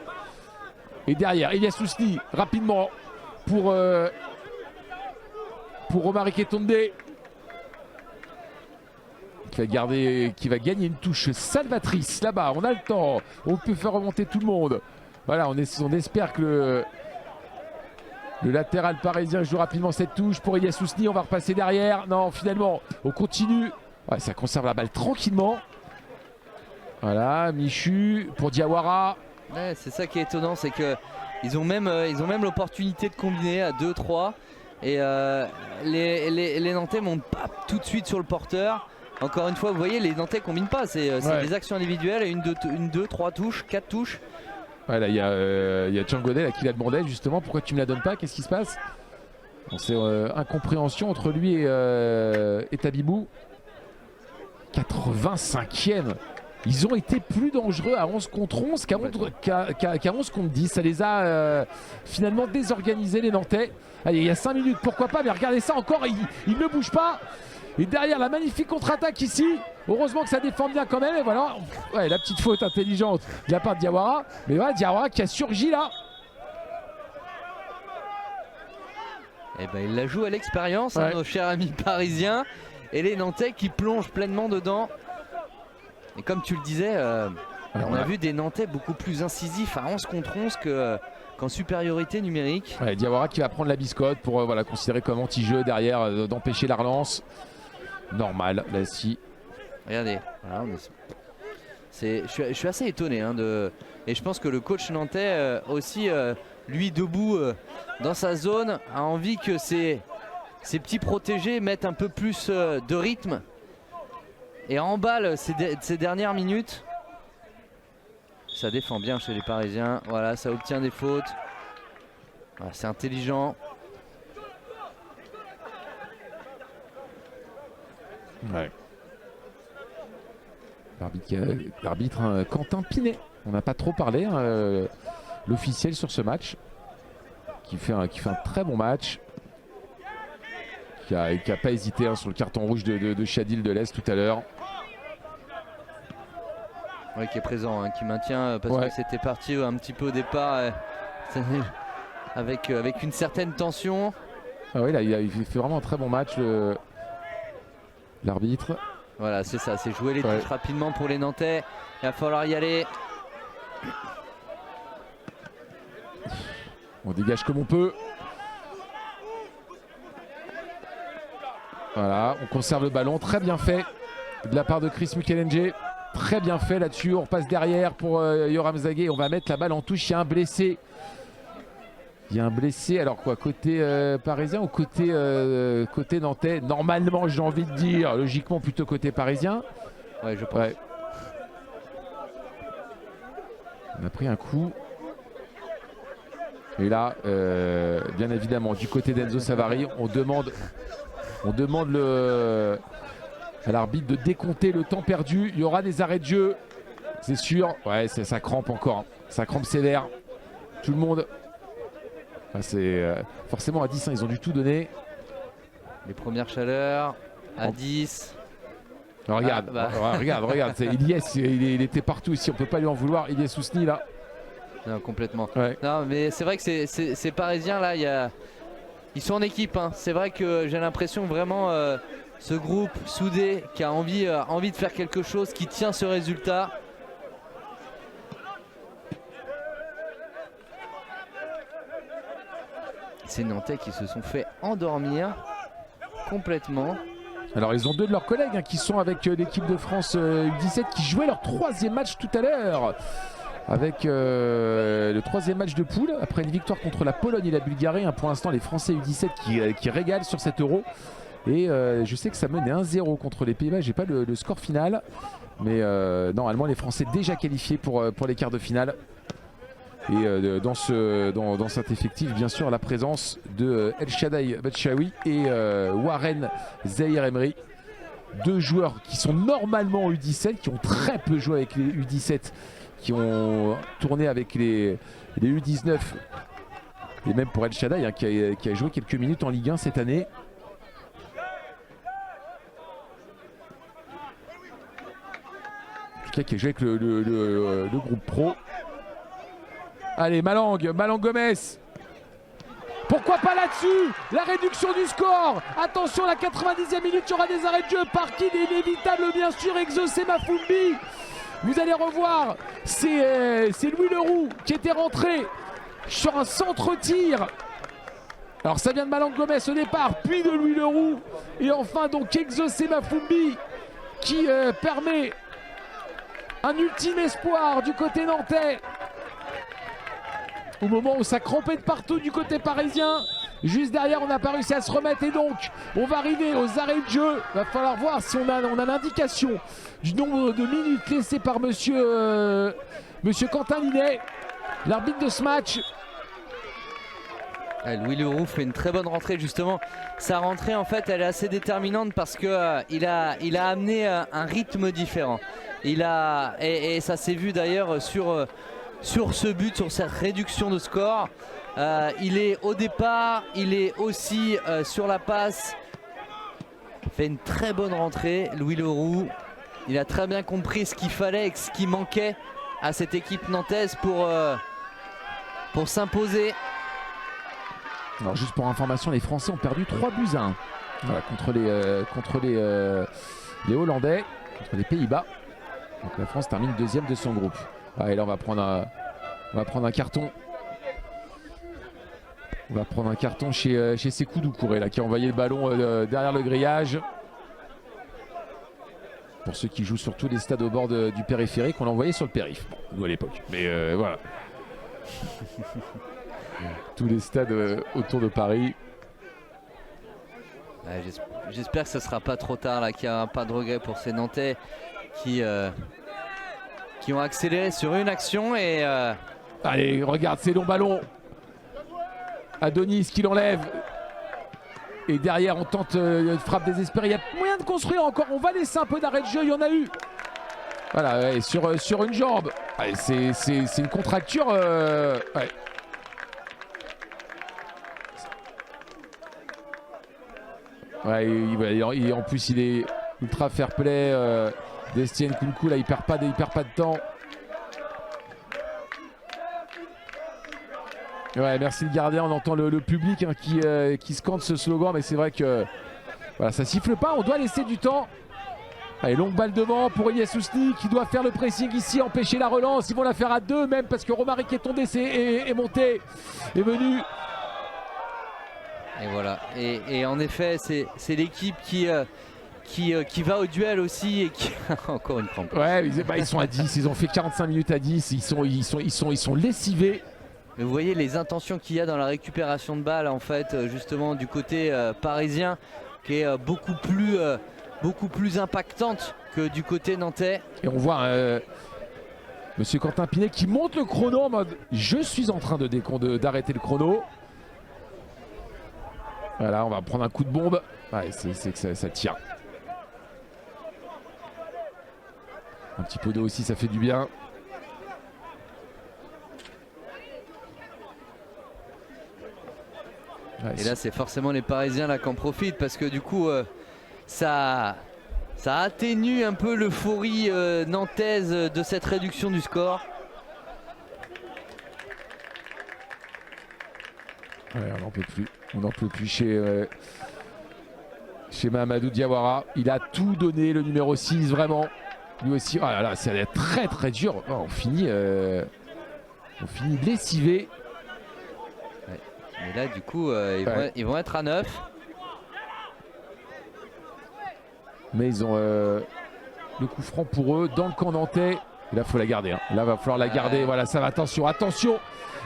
Et derrière, Elias Ousni rapidement pour Romaric Etonde. Qui va gagner une touche salvatrice là-bas. On a le temps, on peut faire remonter tout le monde. Voilà, on espère que le latéral parisien joue rapidement cette touche pour Elias Ousni. On va repasser derrière. Non, finalement, on continue. Ouais, ça conserve la balle tranquillement. Voilà, Michu pour Diawara. Ouais, c'est ça qui est étonnant, c'est que ils ont même l'opportunité de combiner à 2-3 et les Nantais montent pas tout de suite sur le porteur. Encore une fois, vous voyez, les Nantais combinent pas, c'est des actions individuelles, une, deux, 3 touches, 4 touches. Ouais, là il y a Djangonet qui la demandait justement, pourquoi tu me la donnes pas, qu'est-ce qui se passe? Bon, c'est incompréhension entre lui et Tabibou. 85e. Ils ont été plus dangereux à 11 contre 11 qu'à 11 contre 10. Ça les a finalement désorganisés les Nantais. Allez, il y a 5 minutes, pourquoi pas, mais regardez ça encore, il ne bouge pas. Et derrière la magnifique contre-attaque ici. Heureusement que ça défend bien quand même. Et voilà, ouais, la petite faute intelligente de la part de Diawara. Mais voilà, Diawara qui a surgi là. Et ben il la joue à l'expérience, hein, nos chers amis parisiens. Et les Nantais qui plongent pleinement dedans. Et comme tu le disais, on a vu des Nantais beaucoup plus incisifs à 11 contre 11 qu'en supériorité numérique. Ouais, Diawara qui va prendre la biscotte pour considérer comme anti-jeu derrière, d'empêcher la relance. Normal, là si. Regardez, voilà, je suis assez étonné. Hein, et je pense que le coach nantais aussi, lui debout dans sa zone, a envie que ses petits protégés mettent un peu plus de rythme. Et emballe ces dernières minutes. Ça défend bien chez les Parisiens. Voilà, ça obtient des fautes. Voilà, c'est intelligent. Ouais. L'arbitre Quentin Pinet. On n'a pas trop parlé, l'officiel sur ce match. Qui fait un très bon match. Qui a pas hésité sur le carton rouge de Chadil de l'Est tout à l'heure. Ouais, qui est présent, hein, qui maintient parce que c'était parti un petit peu au départ avec une certaine tension. Ah oui, là il fait vraiment un très bon match l'arbitre. Voilà, c'est ça, c'est jouer les touches rapidement pour les Nantais. Il va falloir y aller. On dégage comme on peut. Voilà, on conserve le ballon, très bien fait de la part de Chris Mukelenge. Très bien fait là-dessus, on repasse derrière pour Yoram Zagué. On va mettre la balle en touche, il y a un blessé. Il y a un blessé, alors quoi, côté parisien ou côté nantais? Normalement, j'ai envie de dire, logiquement plutôt côté parisien. Ouais, je pense. Ouais. On a pris un coup. Et là, bien évidemment, du côté d'Enzo Savary, on demande à l'arbitre de décompter le temps perdu. Il y aura des arrêts de jeu, c'est sûr. Ouais, ça crampe encore. Ça crampe sévère. Tout le monde. C'est forcément à 10, ils ont dû tout donner. Les premières chaleurs à 10. Alors, regarde, regarde. Ilyes, il était partout ici. On peut pas lui en vouloir. Ilyes Ousni là. Non, complètement. Ouais. Non, mais c'est vrai que ces Parisiens là, ils sont en équipe. Hein. C'est vrai que j'ai l'impression vraiment ce groupe soudé qui a envie de faire quelque chose, qui tient ce résultat. Ces Nantais qui se sont fait endormir complètement. Alors ils ont deux de leurs collègues qui sont avec l'équipe de France U17 qui jouaient leur 3e match tout à l'heure. Avec le 3e match de poule après une victoire contre la Pologne et la Bulgarie. Pour l'instant les Français U17 qui régalent sur cet Euro. Et je sais que ça menait 1-0 contre les Pays-Bas. J'ai pas le score final. Mais normalement les Français déjà qualifiés pour les quarts de finale. Et dans cet effectif, bien sûr, la présence de El Shaddai Batshaoui et Warren Zahir Emery. Deux joueurs qui sont normalement U17, qui ont très peu joué avec les U17, qui ont tourné avec les U19. Et même pour El Shaddai, qui a joué quelques minutes en Ligue 1 cette année. En tout cas, qui a joué avec le groupe pro. Allez, Malang Gomez. Pourquoi pas là-dessus? La réduction du score. Attention, la 90e minute, il y aura des arrêts de jeu. Parking inévitable, bien sûr. Exaucé Mafumbi. Vous allez revoir, c'est Louis Leroux qui était rentré sur un centre-tir. Alors ça vient de Malang Gomez au départ, puis de Louis Leroux. Et enfin donc Exaucé Mafumbi qui permet un ultime espoir du côté nantais. Au moment où ça crampait de partout du côté parisien. Juste derrière, on n'a pas réussi à se remettre et donc on va arriver aux arrêts de jeu. Il va falloir voir si on a l'indication du nombre de minutes laissées par monsieur Quentin Linet, l'arbitre de ce match. Louis Leroux fait une très bonne rentrée justement. Sa rentrée en fait elle est assez déterminante parce que il a amené un rythme différent. Et ça s'est vu d'ailleurs sur ce but, sur cette réduction de score. Il est au départ, il est aussi sur la passe. Il fait une très bonne rentrée, Louis Leroux. Il a très bien compris ce qu'il fallait et ce qui manquait à cette équipe nantaise pour s'imposer. Alors juste pour information, les Français ont perdu 3-1 voilà, contre les Hollandais, contre les Pays-Bas. Donc la France termine 2e de son groupe. Et là on va prendre un carton. On va prendre un carton chez Sékou Doucouré là, qui a envoyé le ballon derrière le grillage. Pour ceux qui jouent sur tous les stades au bord du périphérique, on l'a envoyé sur le périph', nous à l'époque. Mais voilà. Tous les stades autour de Paris. Ouais, j'espère que ce ne sera pas trop tard, qu'il n'y aura pas de regret pour ces Nantais qui ont accéléré sur une action. Et allez, regarde ces longs ballons. Adonis qui l'enlève. Et derrière, on tente une frappe désespérée. Il y a moyen de construire encore. On va laisser un peu d'arrêt de jeu. Il y en a eu. Voilà, ouais, sur une jambe. C'est une contracture. Ouais. Ouais, en plus, il est ultra fair play. Destien Kunku, là, il perd pas de temps. Ouais, merci le gardien. On entend le public qui scande ce slogan, mais c'est vrai que voilà, ça siffle pas. On doit laisser du temps. Allez, longue balle devant pour Elias Ousni qui doit faire le pressing ici, empêcher la relance. Ils vont la faire à deux même parce que Romaric est tombé, est monté, est venu. Et voilà. Et en effet, c'est l'équipe qui va au duel aussi et qui a encore une crampe. Ouais, ils sont à 10. Ils ont fait 45 minutes à 10. Ils sont lessivés. Mais vous voyez les intentions qu'il y a dans la récupération de balles en fait, justement du côté parisien, qui est beaucoup plus impactante que du côté nantais. Et on voit monsieur Quentin Pinet qui monte le chrono en mode je suis en train d'arrêter le chrono. Voilà, on va prendre un coup de bombe. Ouais, c'est que ça tire. Un petit peu d'eau aussi, ça fait du bien. Ouais, et là, c'est forcément les Parisiens là qui en profitent parce que du coup, ça atténue un peu l'euphorie nantaise de cette réduction du score. Ouais, on n'en peut plus. On n'en peut plus chez Mahamadou Diawara. Il a tout donné, le numéro 6, vraiment. Lui aussi, oh là là, ça va être très très dur. Oh, on finit lessivé. Ouais. Mais là, du coup, ils vont être à 9. Mais ils ont le coup franc pour eux dans le camp nantais. Et là, il faut la garder. Hein. Là, il va falloir la garder. Voilà, ça va. Attention, attention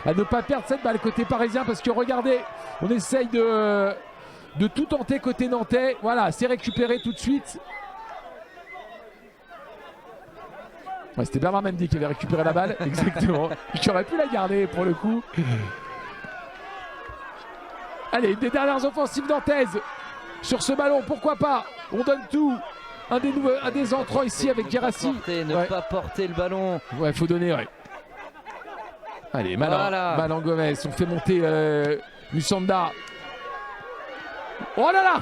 à ne pas perdre cette balle côté parisien parce que regardez, on essaye de tout tenter côté nantais. Voilà, c'est récupéré tout de suite. Ouais, c'était Bernard Mendy qui avait récupéré la balle. Exactement. Qui aurait pu la garder pour le coup. Allez, une des dernières offensives nantaises sur ce ballon. Pourquoi pas? On donne tout. Un des entrants ici avec Guérassi. Ne pas porter le ballon. Ouais, faut donner, ouais. Allez, Malan Gomez. On fait monter Musanda. Oh là là!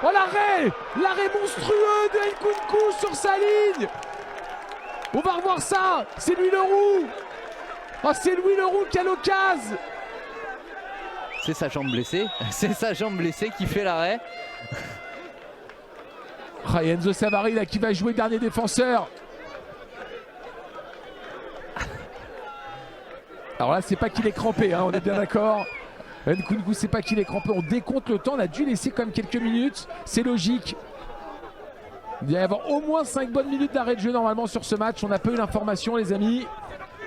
Oh l'arrêt! L'arrêt monstrueux de Nkunku sur sa ligne! On va revoir ça! C'est Louis Leroux! Oh, c'est Louis Leroux qui a l'occasion! C'est sa jambe blessée. C'est sa jambe blessée qui fait l'arrêt. Enzo Savary là qui va jouer dernier défenseur. Alors là c'est pas qu'il est crampé, hein, on est bien d'accord. Nkunku c'est pas qu'il est crampé, on décompte le temps, on a dû laisser quand même quelques minutes, c'est logique. Il va y avoir au moins 5 bonnes minutes d'arrêt de jeu normalement sur ce match, on n'a pas eu l'information les amis.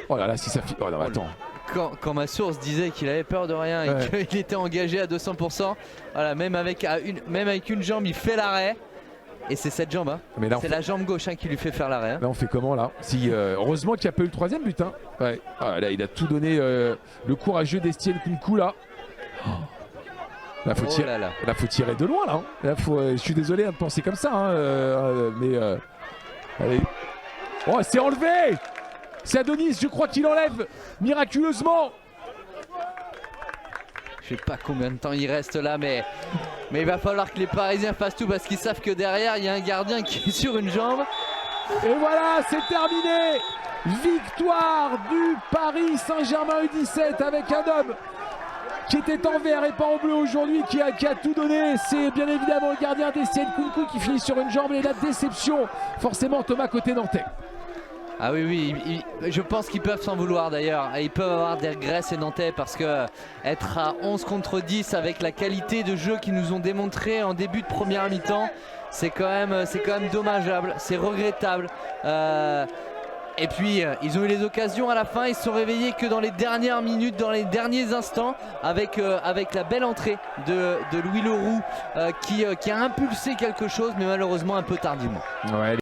Oh là là si ça fait... Oh non attends. Quand ma source disait qu'il avait peur de rien et qu'il était engagé à 200%, voilà, même avec une jambe il fait l'arrêt. Et c'est cette jambe, hein. C'est la jambe gauche qui lui fait faire l'arrêt. Hein. Là on fait comment là? Heureusement qu'il n'y a pas eu le troisième but. Hein. Ouais. Ah, là il a tout donné, le courageux d'Estienne Nkunku là. Là faut, faut tirer de loin là. Hein. Là je suis désolé de penser comme ça. Hein, allez. Oh c'est enlevé. C'est Adonis, je crois qu'il enlève miraculeusement. Je sais pas combien de temps il reste là, mais il va falloir que les Parisiens fassent tout parce qu'ils savent que derrière il y a un gardien qui est sur une jambe. Et voilà, c'est terminé. Victoire du Paris Saint-Germain U17 avec un homme qui était en vert et pas en bleu aujourd'hui, qui a tout donné. C'est bien évidemment le gardien d'Estienne Nkunku qui finit sur une jambe et la déception, forcément Thomas côté nantais. Ah oui, je pense qu'ils peuvent s'en vouloir d'ailleurs. Ils peuvent avoir des regrets ces Nantais parce que être à 11 contre 10 avec la qualité de jeu qu'ils nous ont démontré en début de première mi-temps, c'est quand même dommageable, c'est regrettable. Et puis ils ont eu les occasions à la fin, ils se sont réveillés que dans les dernières minutes, dans les derniers instants avec la belle entrée de Louis Leroux qui a impulsé quelque chose mais malheureusement un peu tardivement. Ouais.